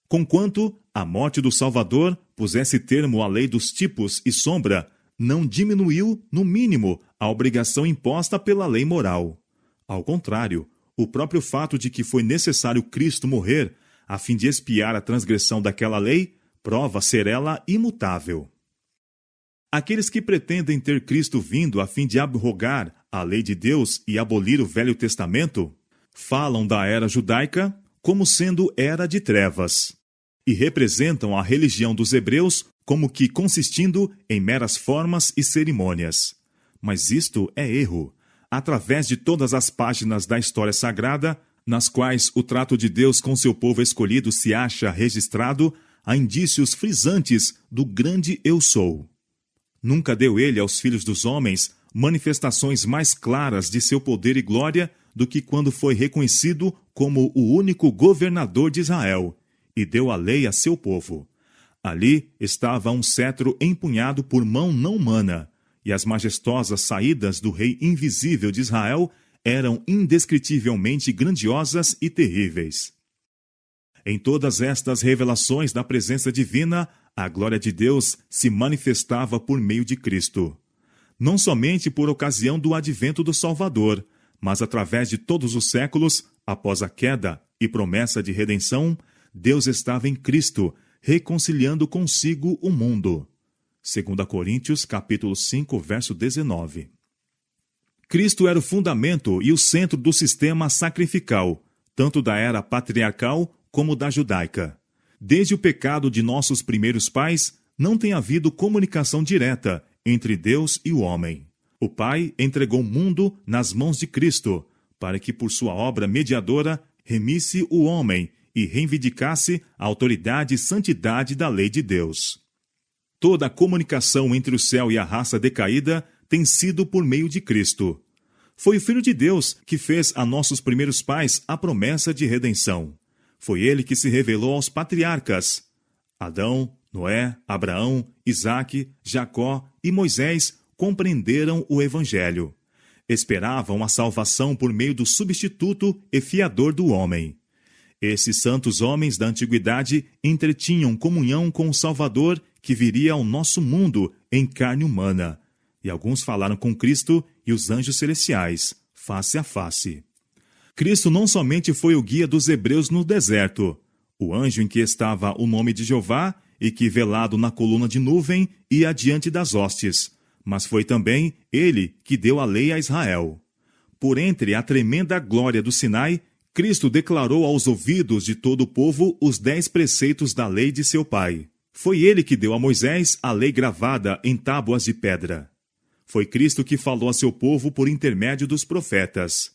Conquanto a morte do Salvador pusesse termo à lei dos tipos e sombra, não diminuiu, no mínimo, a obrigação imposta pela lei moral. Ao contrário, o próprio fato de que foi necessário Cristo morrer, a fim de expiar a transgressão daquela lei, prova ser ela imutável. Aqueles que pretendem ter Cristo vindo a fim de abrogar a lei de Deus e abolir o Velho Testamento, falam da era judaica como sendo era de trevas, e representam a religião dos hebreus como que consistindo em meras formas e cerimônias. Mas isto é erro. Através de todas as páginas da história sagrada, nas quais o trato de Deus com seu povo escolhido se acha registrado, há indícios frisantes do grande Eu Sou. Nunca deu ele aos filhos dos homens manifestações mais claras de seu poder e glória do que quando foi reconhecido como o único governador de Israel, e deu a lei a seu povo. Ali estava um cetro empunhado por mão não humana, e as majestosas saídas do Rei invisível de Israel eram indescritivelmente grandiosas e terríveis. Em todas estas revelações da presença divina, a glória de Deus se manifestava por meio de Cristo. Não somente por ocasião do advento do Salvador, mas através de todos os séculos, após a queda e promessa de redenção, Deus estava em Cristo, reconciliando consigo o mundo. 2 Coríntios, capítulo 5, verso 19. Cristo era o fundamento e o centro do sistema sacrificial, tanto da era patriarcal como da judaica. Desde o pecado de nossos primeiros pais, não tem havido comunicação direta entre Deus e o homem. O Pai entregou o mundo nas mãos de Cristo, para que por sua obra mediadora remisse o homem e reivindicasse a autoridade e santidade da lei de Deus. Toda a comunicação entre o céu e a raça decaída tem sido por meio de Cristo. Foi o Filho de Deus que fez a nossos primeiros pais a promessa de redenção. Foi ele que se revelou aos patriarcas. Adão, Noé, Abraão, Isaque, Jacó e Moisés compreenderam o Evangelho. Esperavam a salvação por meio do substituto e fiador do homem. Esses santos homens da antiguidade entretinham comunhão com o Salvador que viria ao nosso mundo em carne humana. E alguns falaram com Cristo e os anjos celestiais, face a face. Cristo não somente foi o guia dos hebreus no deserto, o anjo em que estava o nome de Jeová e que, velado na coluna de nuvem, ia adiante das hostes, mas foi também ele que deu a lei a Israel. Por entre a tremenda glória do Sinai, Cristo declarou aos ouvidos de todo o povo os 10 preceitos da lei de seu Pai. Foi ele que deu a Moisés a lei gravada em tábuas de pedra. Foi Cristo que falou a seu povo por intermédio dos profetas.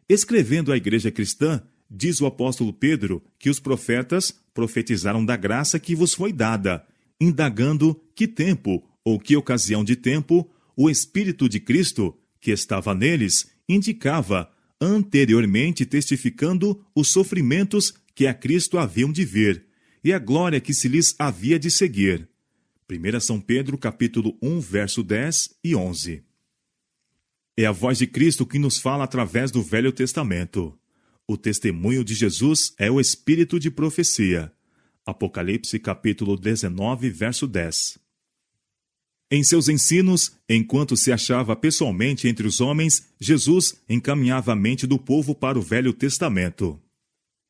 Escrevendo à igreja cristã, diz o apóstolo Pedro que os profetas profetizaram da graça que vos foi dada, indagando que tempo ou que ocasião de tempo o Espírito de Cristo, que estava neles, indicava, anteriormente testificando os sofrimentos que a Cristo haviam de vir, e a glória que se lhes havia de seguir. 1 São Pedro, capítulo 1, verso 10 e 11. É a voz de Cristo que nos fala através do Velho Testamento. O testemunho de Jesus é o espírito de profecia. Apocalipse, capítulo 19, verso 10. Em seus ensinos, enquanto se achava pessoalmente entre os homens, Jesus encaminhava a mente do povo para o Velho Testamento.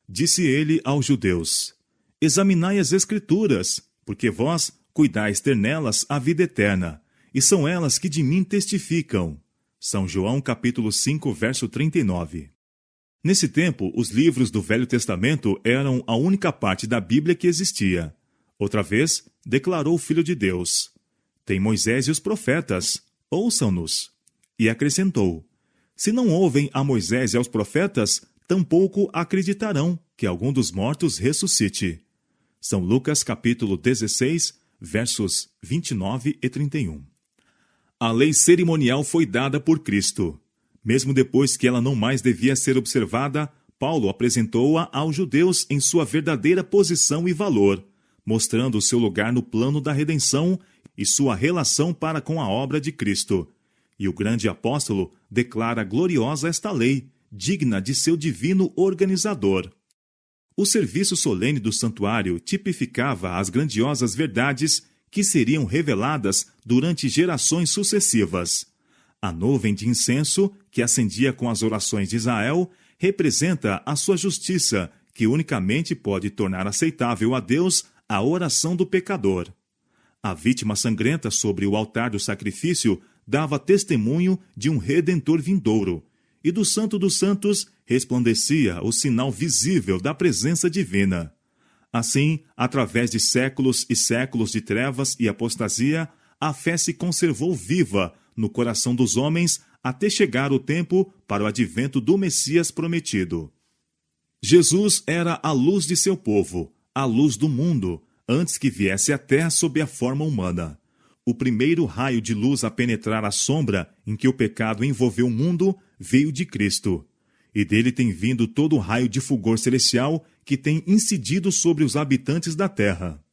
Disse ele aos judeus: examinai as Escrituras, porque vós cuidais ter nelas a vida eterna, e são elas que de mim testificam. São João, capítulo 5, verso 39. Nesse tempo, os livros do Velho Testamento eram a única parte da Bíblia que existia. Outra vez, declarou o Filho de Deus: tem Moisés e os profetas, ouçam-nos. E acrescentou: se não ouvem a Moisés e aos profetas, tampouco acreditarão que algum dos mortos ressuscite. São Lucas, capítulo 16, versos 29 e 31. A lei cerimonial foi dada por Cristo. Mesmo depois que ela não mais devia ser observada, Paulo apresentou-a aos judeus em sua verdadeira posição e valor, mostrando o seu lugar no plano da redenção e sua relação para com a obra de Cristo. E o grande apóstolo declara gloriosa esta lei, digna de seu divino organizador. O serviço solene do santuário tipificava as grandiosas verdades que seriam reveladas durante gerações sucessivas. A nuvem de incenso, que acendia com as orações de Israel, representa a sua justiça, que unicamente pode tornar aceitável a Deus a oração do pecador. A vítima sangrenta sobre o altar do sacrifício dava testemunho de um Redentor vindouro, e do Santo dos Santos resplandecia o sinal visível da presença divina. Assim, através de séculos e séculos de trevas e apostasia, a fé se conservou viva no coração dos homens até chegar o tempo para o advento do Messias prometido. Jesus era a luz de seu povo, a luz do mundo, antes que viesse à terra sob a forma humana. O primeiro raio de luz a penetrar a sombra em que o pecado envolveu o mundo veio de Cristo, e dele tem vindo todo o raio de fulgor celestial que tem incidido sobre os habitantes da terra.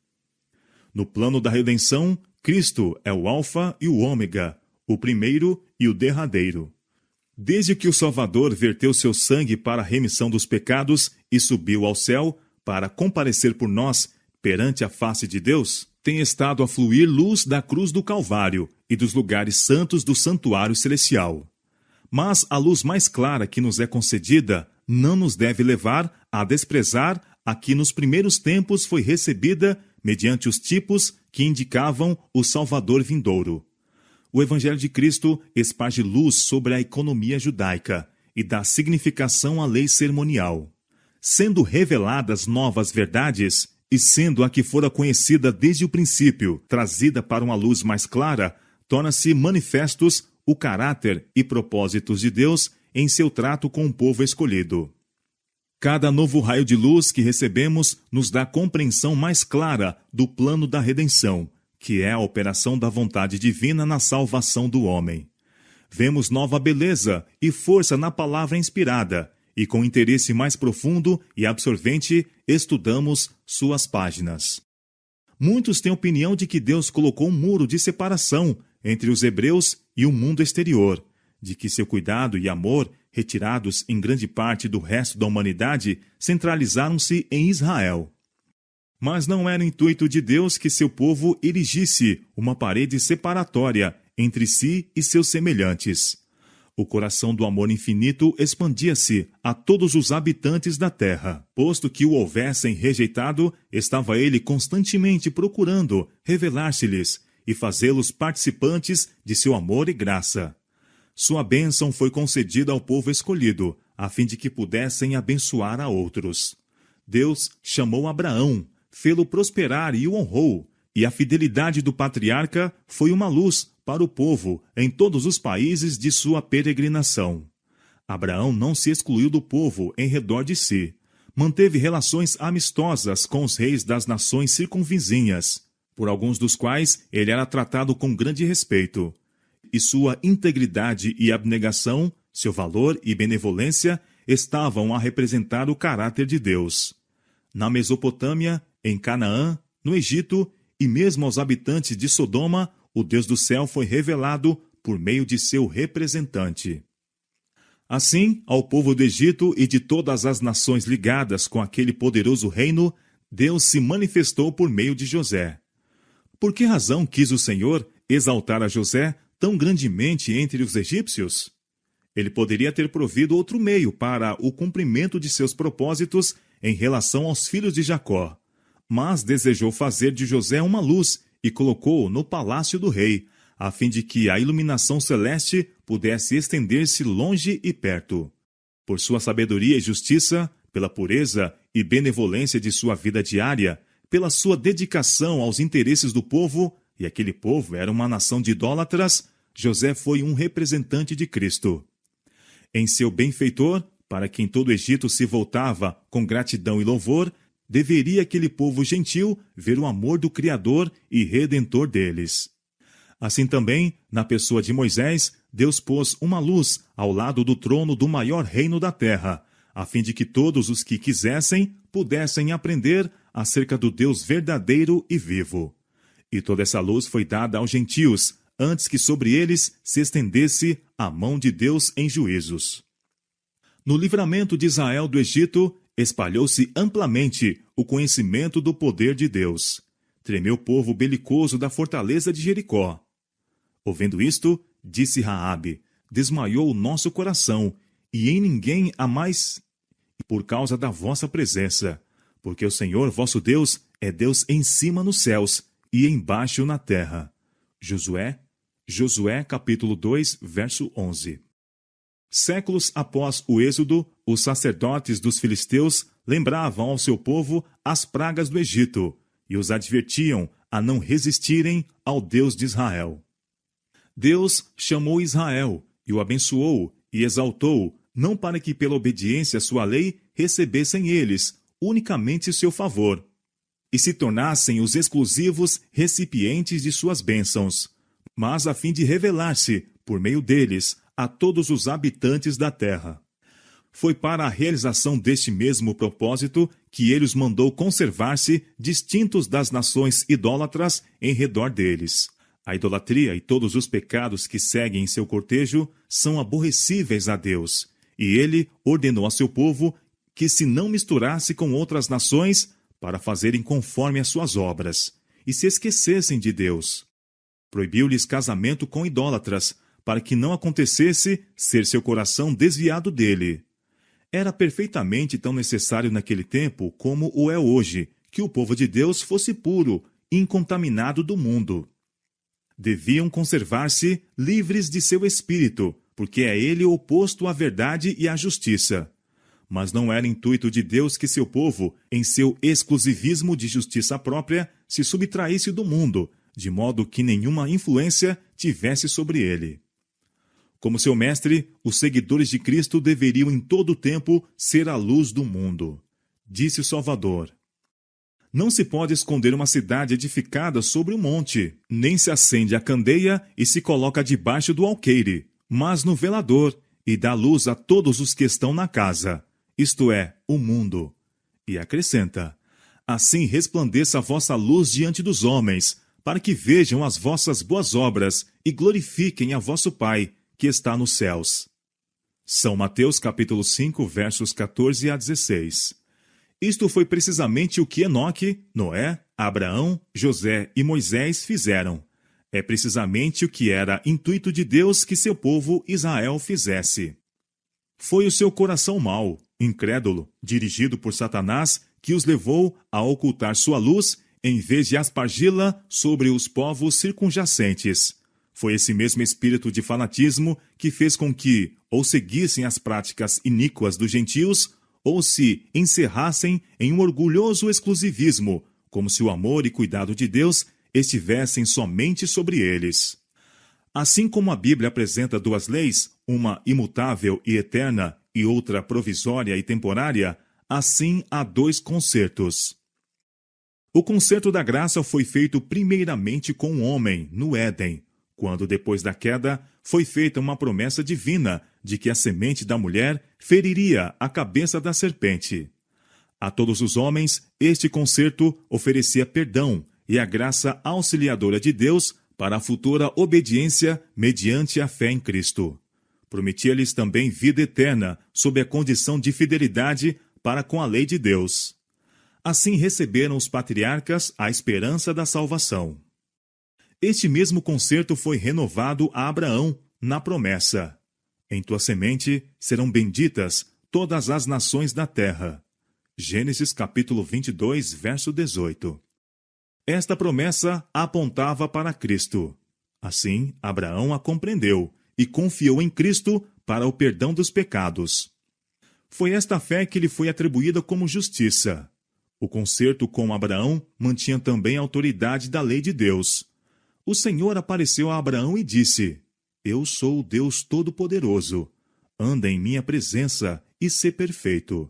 No plano da redenção, Cristo é o Alfa e o Ômega, o primeiro e o derradeiro. Desde que o Salvador verteu seu sangue para a remissão dos pecados e subiu ao céu para comparecer por nós perante a face de Deus, tem estado a fluir luz da cruz do Calvário e dos lugares santos do santuário celestial. Mas a luz mais clara que nos é concedida não nos deve levar a desprezar a que nos primeiros tempos foi recebida mediante os tipos que indicavam o Salvador vindouro. O Evangelho de Cristo esparge luz sobre a economia judaica e dá significação à lei cerimonial. Sendo reveladas novas verdades, e sendo a que fora conhecida desde o princípio, trazida para uma luz mais clara, torna-se manifestos o caráter e propósitos de Deus em seu trato com o povo escolhido. Cada novo raio de luz que recebemos nos dá compreensão mais clara do plano da redenção, que é a operação da vontade divina na salvação do homem. Vemos nova beleza e força na palavra inspirada, e com interesse mais profundo e absorvente estudamos suas páginas. Muitos têm opinião de que Deus colocou um muro de separação entre os hebreus e o mundo exterior, de que seu cuidado e amor, retirados em grande parte do resto da humanidade, centralizaram-se em Israel. Mas não era intuito de Deus que seu povo erigisse uma parede separatória entre si e seus semelhantes. O coração do amor infinito expandia-se a todos os habitantes da terra. Posto que o houvessem rejeitado, estava ele constantemente procurando revelar-se-lhes e fazê-los participantes de seu amor e graça. Sua bênção foi concedida ao povo escolhido, a fim de que pudessem abençoar a outros. Deus chamou Abraão, fê-lo prosperar e o honrou, e a fidelidade do patriarca foi uma luz para o povo em todos os países de sua peregrinação. Abraão não se excluiu do povo em redor de si. Manteve relações amistosas com os reis das nações circunvizinhas, por alguns dos quais ele era tratado com grande respeito. E sua integridade e abnegação, seu valor e benevolência estavam a representar o caráter de Deus. Na Mesopotâmia, em Canaã, no Egito e mesmo aos habitantes de Sodoma, o Deus do céu foi revelado por meio de seu representante. Assim, ao povo do Egito e de todas as nações ligadas com aquele poderoso reino, Deus se manifestou por meio de José. Por que razão quis o Senhor exaltar a José tão grandemente entre os egípcios? Ele poderia ter provido outro meio para o cumprimento de seus propósitos em relação aos filhos de Jacó, mas desejou fazer de José uma luz e colocou-o no palácio do rei, a fim de que a iluminação celeste pudesse estender-se longe e perto. Por sua sabedoria e justiça, pela pureza e benevolência de sua vida diária, pela sua dedicação aos interesses do povo, e aquele povo era uma nação de idólatras, José foi um representante de Cristo. Em seu benfeitor, para quem todo o Egito se voltava com gratidão e louvor, deveria aquele povo gentil ver o amor do Criador e Redentor deles. Assim também, na pessoa de Moisés, Deus pôs uma luz ao lado do trono do maior reino da terra, a fim de que todos os que quisessem pudessem aprender acerca do Deus verdadeiro e vivo. E toda essa luz foi dada aos gentios, antes que sobre eles se estendesse a mão de Deus em juízos. No livramento de Israel do Egito, espalhou-se amplamente o conhecimento do poder de Deus. Tremeu o povo belicoso da fortaleza de Jericó. Ouvindo isto, disse Raabe: desmaiou o nosso coração, e em ninguém há mais por causa da vossa presença, porque o Senhor vosso Deus é Deus em cima nos céus e embaixo na terra. Josué capítulo 2, verso 11. Séculos após o êxodo, os sacerdotes dos filisteus lembravam ao seu povo as pragas do Egito e os advertiam a não resistirem ao Deus de Israel. Deus chamou Israel e o abençoou e exaltou, não para que pela obediência à sua lei recebessem eles unicamente seu favor e se tornassem os exclusivos recipientes de suas bênçãos, mas a fim de revelar-se, por meio deles, a todos os habitantes da terra. Foi para a realização deste mesmo propósito que ele os mandou conservar-se distintos das nações idólatras em redor deles. A idolatria e todos os pecados que seguem em seu cortejo são aborrecíveis a Deus, e ele ordenou a seu povo que se não misturasse com outras nações para fazerem conforme as suas obras, e se esquecessem de Deus. Proibiu-lhes casamento com idólatras, para que não acontecesse ser seu coração desviado dele. Era perfeitamente tão necessário naquele tempo como o é hoje, que o povo de Deus fosse puro, incontaminado do mundo. Deviam conservar-se livres de seu espírito, porque é ele oposto à verdade e à justiça. Mas não era intuito de Deus que seu povo, em seu exclusivismo de justiça própria, se subtraísse do mundo, de modo que nenhuma influência tivesse sobre ele. Como seu mestre, os seguidores de Cristo deveriam em todo o tempo ser a luz do mundo. Disse o Salvador: não se pode esconder uma cidade edificada sobre um monte, nem se acende a candeia e se coloca debaixo do alqueire, mas no velador, e dá luz a todos os que estão na casa, isto é, o mundo. E acrescenta: assim resplandeça a vossa luz diante dos homens, para que vejam as vossas boas obras e glorifiquem a vosso Pai, que está nos céus. São Mateus capítulo 5, versos 14 a 16. Isto foi precisamente o que Enoque, Noé, Abraão, José e Moisés fizeram. É precisamente o que era intuito de Deus que seu povo Israel fizesse. Foi o seu coração mau, incrédulo, dirigido por Satanás, que os levou a ocultar sua luz, em vez de aspargi-la sobre os povos circunjacentes. Foi esse mesmo espírito de fanatismo que fez com que ou seguissem as práticas iníquas dos gentios, ou se encerrassem em um orgulhoso exclusivismo, como se o amor e cuidado de Deus estivessem somente sobre eles. Assim como a Bíblia apresenta duas leis, uma imutável e eterna e outra provisória e temporária, assim há dois concertos. O concerto da graça foi feito primeiramente com o homem, no Éden, quando, depois da queda, foi feita uma promessa divina de que a semente da mulher feriria a cabeça da serpente. A todos os homens, este concerto oferecia perdão e a graça auxiliadora de Deus para a futura obediência mediante a fé em Cristo. Prometia-lhes também vida eterna, sob a condição de fidelidade para com a lei de Deus. Assim receberam os patriarcas a esperança da salvação. Este mesmo concerto foi renovado a Abraão na promessa: em tua semente serão benditas todas as nações da terra. Gênesis capítulo 22, verso 18. Esta promessa apontava para Cristo. Assim, Abraão a compreendeu e confiou em Cristo para o perdão dos pecados. Foi esta fé que lhe foi atribuída como justiça. O concerto com Abraão mantinha também a autoridade da lei de Deus. O Senhor apareceu a Abraão e disse: Eu sou o Deus Todo-Poderoso. Anda em minha presença e sê perfeito.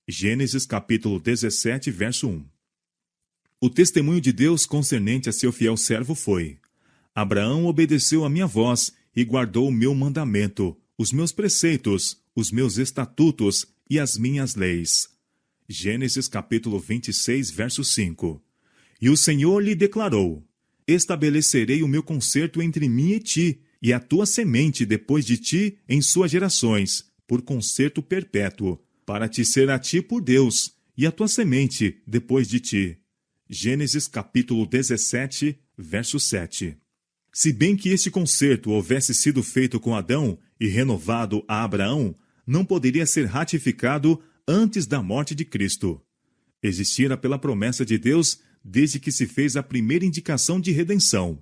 Gênesis capítulo 17, verso 1. O testemunho de Deus concernente a seu fiel servo foi: Abraão obedeceu a minha voz e guardou o meu mandamento, os meus preceitos, os meus estatutos e as minhas leis. Gênesis capítulo 26, verso 5. E o Senhor lhe declarou: Estabelecerei o meu concerto entre mim e ti, e a tua semente depois de ti em suas gerações, por concerto perpétuo, para te ser a ti por Deus, e a tua semente depois de ti. Gênesis capítulo 17, verso 7. Se bem que este concerto houvesse sido feito com Adão e renovado a Abraão, não poderia ser ratificado antes da morte de Cristo. Existira pela promessa de Deus desde que se fez a primeira indicação de redenção.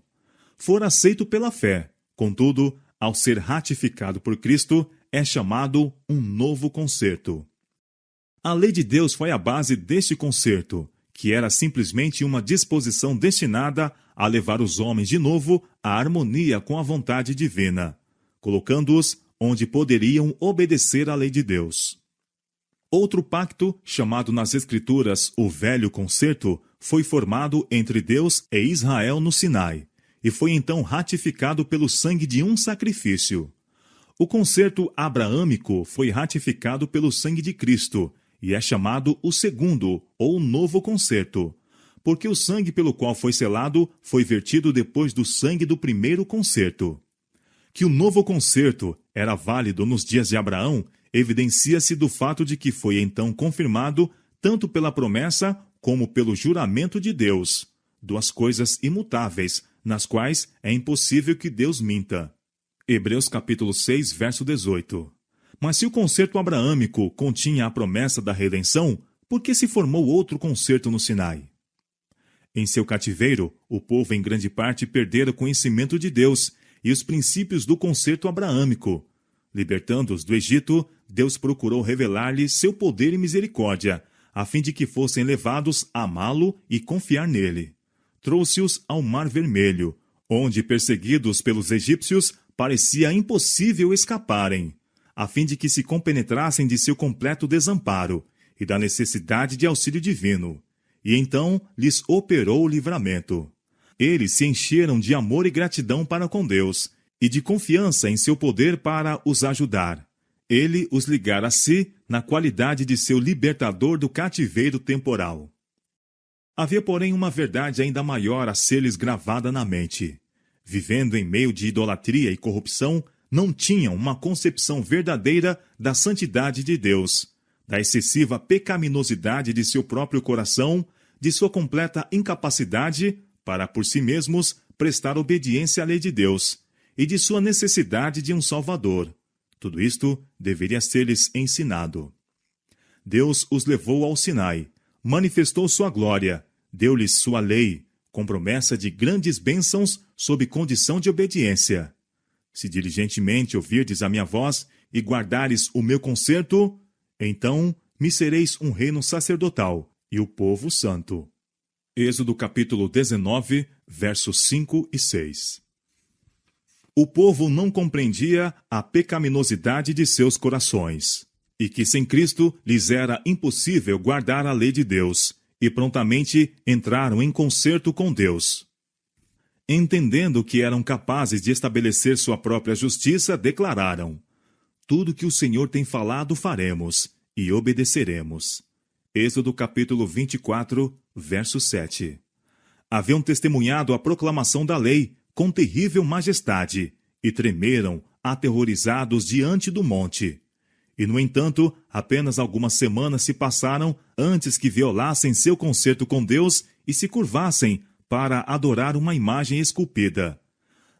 Fora aceito pela fé, contudo, ao ser ratificado por Cristo, é chamado um novo concerto. A lei de Deus foi a base deste concerto, que era simplesmente uma disposição destinada a levar os homens de novo à harmonia com a vontade divina, colocando-os onde poderiam obedecer à lei de Deus. Outro pacto, chamado nas Escrituras o Velho Concerto, foi formado entre Deus e Israel no Sinai, e foi então ratificado pelo sangue de um sacrifício. O concerto abraâmico foi ratificado pelo sangue de Cristo, e é chamado o segundo, ou novo concerto, porque o sangue pelo qual foi selado foi vertido depois do sangue do primeiro concerto. Que o novo concerto era válido nos dias de Abraão evidencia-se do fato de que foi então confirmado tanto pela promessa como pelo juramento de Deus, duas coisas imutáveis, nas quais é impossível que Deus minta. Hebreus capítulo 6, verso 18. Mas se o concerto abraâmico continha a promessa da redenção, por que se formou outro concerto no Sinai? Em seu cativeiro, o povo em grande parte perdera o conhecimento de Deus e os princípios do concerto abraâmico. Libertando-os do Egito, Deus procurou revelar-lhes seu poder e misericórdia, a fim de que fossem levados a amá-lo e confiar nele. Trouxe-os ao Mar Vermelho, onde, perseguidos pelos egípcios, parecia impossível escaparem, a fim de que se compenetrassem de seu completo desamparo e da necessidade de auxílio divino. E então lhes operou o livramento. Eles se encheram de amor e gratidão para com Deus, e de confiança em seu poder para os ajudar. Ele os ligara a si na qualidade de seu libertador do cativeiro temporal. Havia, porém, uma verdade ainda maior a ser-lhes gravada na mente. Vivendo em meio de idolatria e corrupção, não tinham uma concepção verdadeira da santidade de Deus, da excessiva pecaminosidade de seu próprio coração, de sua completa incapacidade para, por si mesmos, prestar obediência à lei de Deus, e de sua necessidade de um Salvador. Tudo isto deveria ser-lhes ensinado. Deus os levou ao Sinai, manifestou sua glória, deu-lhes sua lei, com promessa de grandes bênçãos sob condição de obediência. Se diligentemente ouvirdes a minha voz e guardares o meu concerto, então me sereis um reino sacerdotal e o povo santo. Êxodo capítulo 19, versos 5 e 6. O povo não compreendia a pecaminosidade de seus corações, e que sem Cristo lhes era impossível guardar a lei de Deus, e prontamente entraram em concerto com Deus. Entendendo que eram capazes de estabelecer sua própria justiça, declararam: tudo que o Senhor tem falado faremos, e obedeceremos. Êxodo capítulo 24, verso 7. haviam testemunhado a proclamação da lei com terrível majestade e tremeram, aterrorizados diante do monte. E, no entanto, apenas algumas semanas se passaram antes que violassem seu concerto com Deus e se curvassem para adorar uma imagem esculpida.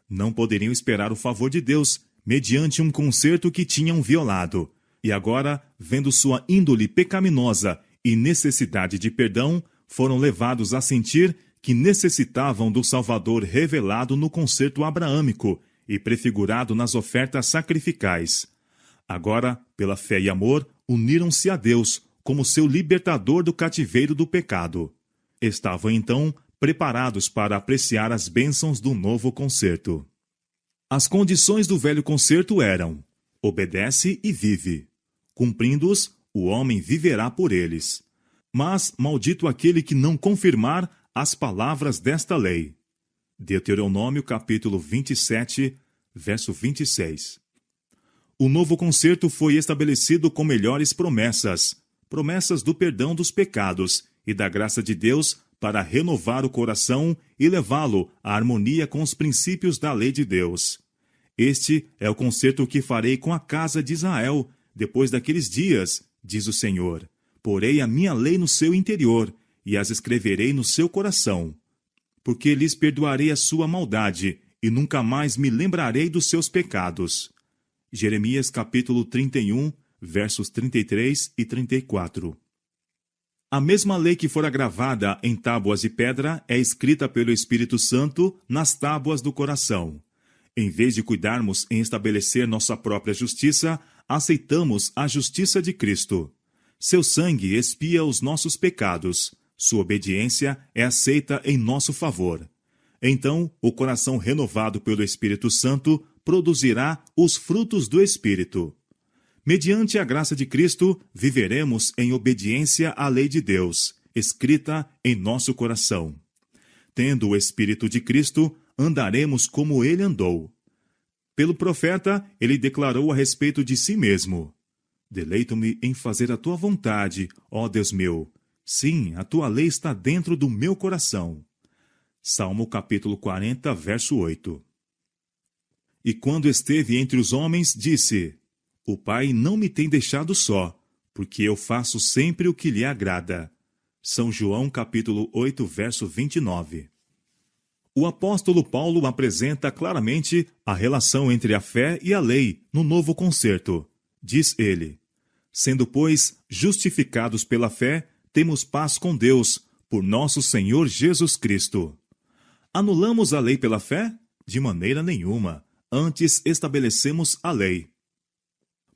Não poderiam esperar o favor de Deus mediante um concerto que tinham violado. E agora, vendo sua índole pecaminosa e necessidade de perdão, foram levados a sentir que necessitavam do Salvador revelado no concerto abraâmico e prefigurado nas ofertas sacrificais. Agora, pela fé e amor, uniram-se a Deus como seu libertador do cativeiro do pecado. Estavam, então, preparados para apreciar as bênçãos do novo concerto. As condições do velho concerto eram: obedece e vive. Cumprindo-os, o homem viverá por eles. Mas maldito aquele que não confirmar as palavras desta lei. Deuteronômio capítulo 27, verso 26. O novo concerto foi estabelecido com melhores promessas, promessas do perdão dos pecados e da graça de Deus para renovar o coração e levá-lo à harmonia com os princípios da lei de Deus. Este é o concerto que farei com a casa de Israel, depois daqueles dias, diz o Senhor. Porei a minha lei no seu interior, e as escreverei no seu coração. Porque lhes perdoarei a sua maldade, e nunca mais me lembrarei dos seus pecados. Jeremias capítulo 31, versos 33 e 34. A mesma lei que fora gravada em tábuas de pedra é escrita pelo Espírito Santo nas tábuas do coração. Em vez de cuidarmos em estabelecer nossa própria justiça, aceitamos a justiça de Cristo. Seu sangue expia os nossos pecados. Sua obediência é aceita em nosso favor. Então, o coração renovado pelo Espírito Santo produzirá os frutos do Espírito. Mediante a graça de Cristo, viveremos em obediência à lei de Deus, escrita em nosso coração. Tendo o Espírito de Cristo, andaremos como ele andou. Pelo profeta, ele declarou a respeito de si mesmo: Deleito-me em fazer a tua vontade, ó Deus meu. Sim, a tua lei está dentro do meu coração. Salmo capítulo 40, verso 8. E quando esteve entre os homens, disse: O Pai não me tem deixado só, porque eu faço sempre o que lhe agrada. São João capítulo 8, verso 29. O apóstolo Paulo apresenta claramente a relação entre a fé e a lei no novo concerto. Diz ele: Sendo, pois, justificados pela fé, temos paz com Deus, por nosso Senhor Jesus Cristo. Anulamos a lei pela fé? De maneira nenhuma. Antes estabelecemos a lei.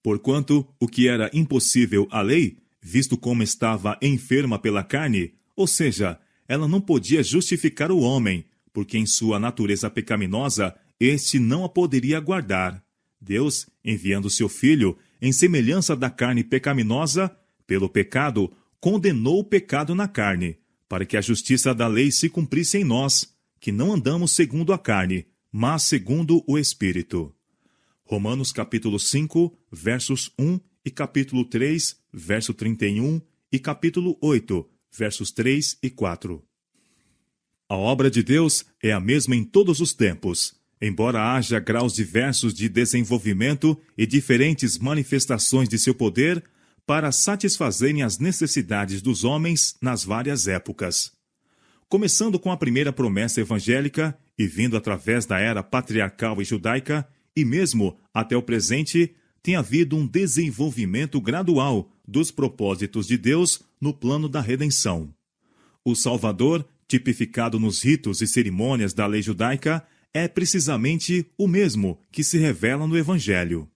Porquanto o que era impossível à lei, visto como estava enferma pela carne, ou seja, ela não podia justificar o homem, porque em sua natureza pecaminosa, este não a poderia guardar. Deus, enviando seu Filho, em semelhança da carne pecaminosa, pelo pecado, condenou o pecado na carne, para que a justiça da lei se cumprisse em nós, que não andamos segundo a carne, mas segundo o Espírito. Romanos capítulo 5, versos 1 e capítulo 3, verso 31 e capítulo 8, versos 3 e 4. A obra de Deus é a mesma em todos os tempos, embora haja graus diversos de desenvolvimento e diferentes manifestações de seu poder para satisfazerem as necessidades dos homens nas várias épocas. Começando com a primeira promessa evangélica e vindo através da era patriarcal e judaica, e mesmo até o presente, tem havido um desenvolvimento gradual dos propósitos de Deus no plano da redenção. O Salvador, tipificado nos ritos e cerimônias da lei judaica, é precisamente o mesmo que se revela no Evangelho.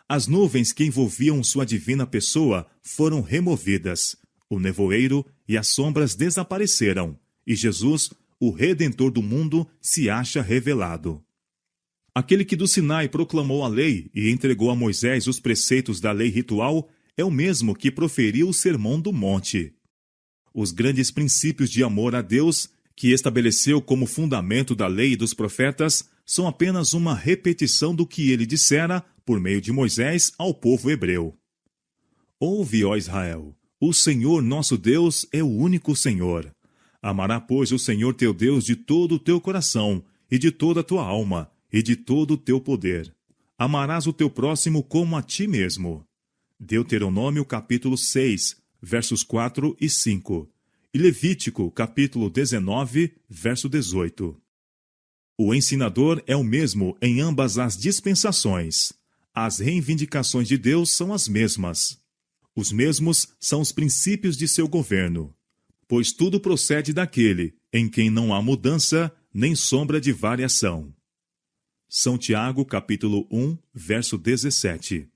As nuvens que envolviam sua divina pessoa foram removidas, o nevoeiro e as sombras desapareceram, e Jesus, o Redentor do mundo, se acha revelado. Aquele que do Sinai proclamou a lei e entregou a Moisés os preceitos da lei ritual é o mesmo que proferiu o Sermão do Monte. Os grandes princípios de amor a Deus, que estabeleceu como fundamento da lei e dos profetas, são apenas uma repetição do que ele dissera por meio de Moisés ao povo hebreu. Ouve, ó Israel, o Senhor nosso Deus é o único Senhor. Amará, pois, o Senhor teu Deus de todo o teu coração, e de toda a tua alma, e de todo o teu poder. Amarás o teu próximo como a ti mesmo. Deuteronômio capítulo 6, versos 4 e 5. E Levítico capítulo 19, verso 18. O ensinador é o mesmo em ambas as dispensações. As reivindicações de Deus são as mesmas. Os mesmos são os princípios de seu governo, pois tudo procede daquele em quem não há mudança nem sombra de variação. São Tiago, capítulo 1, verso 17.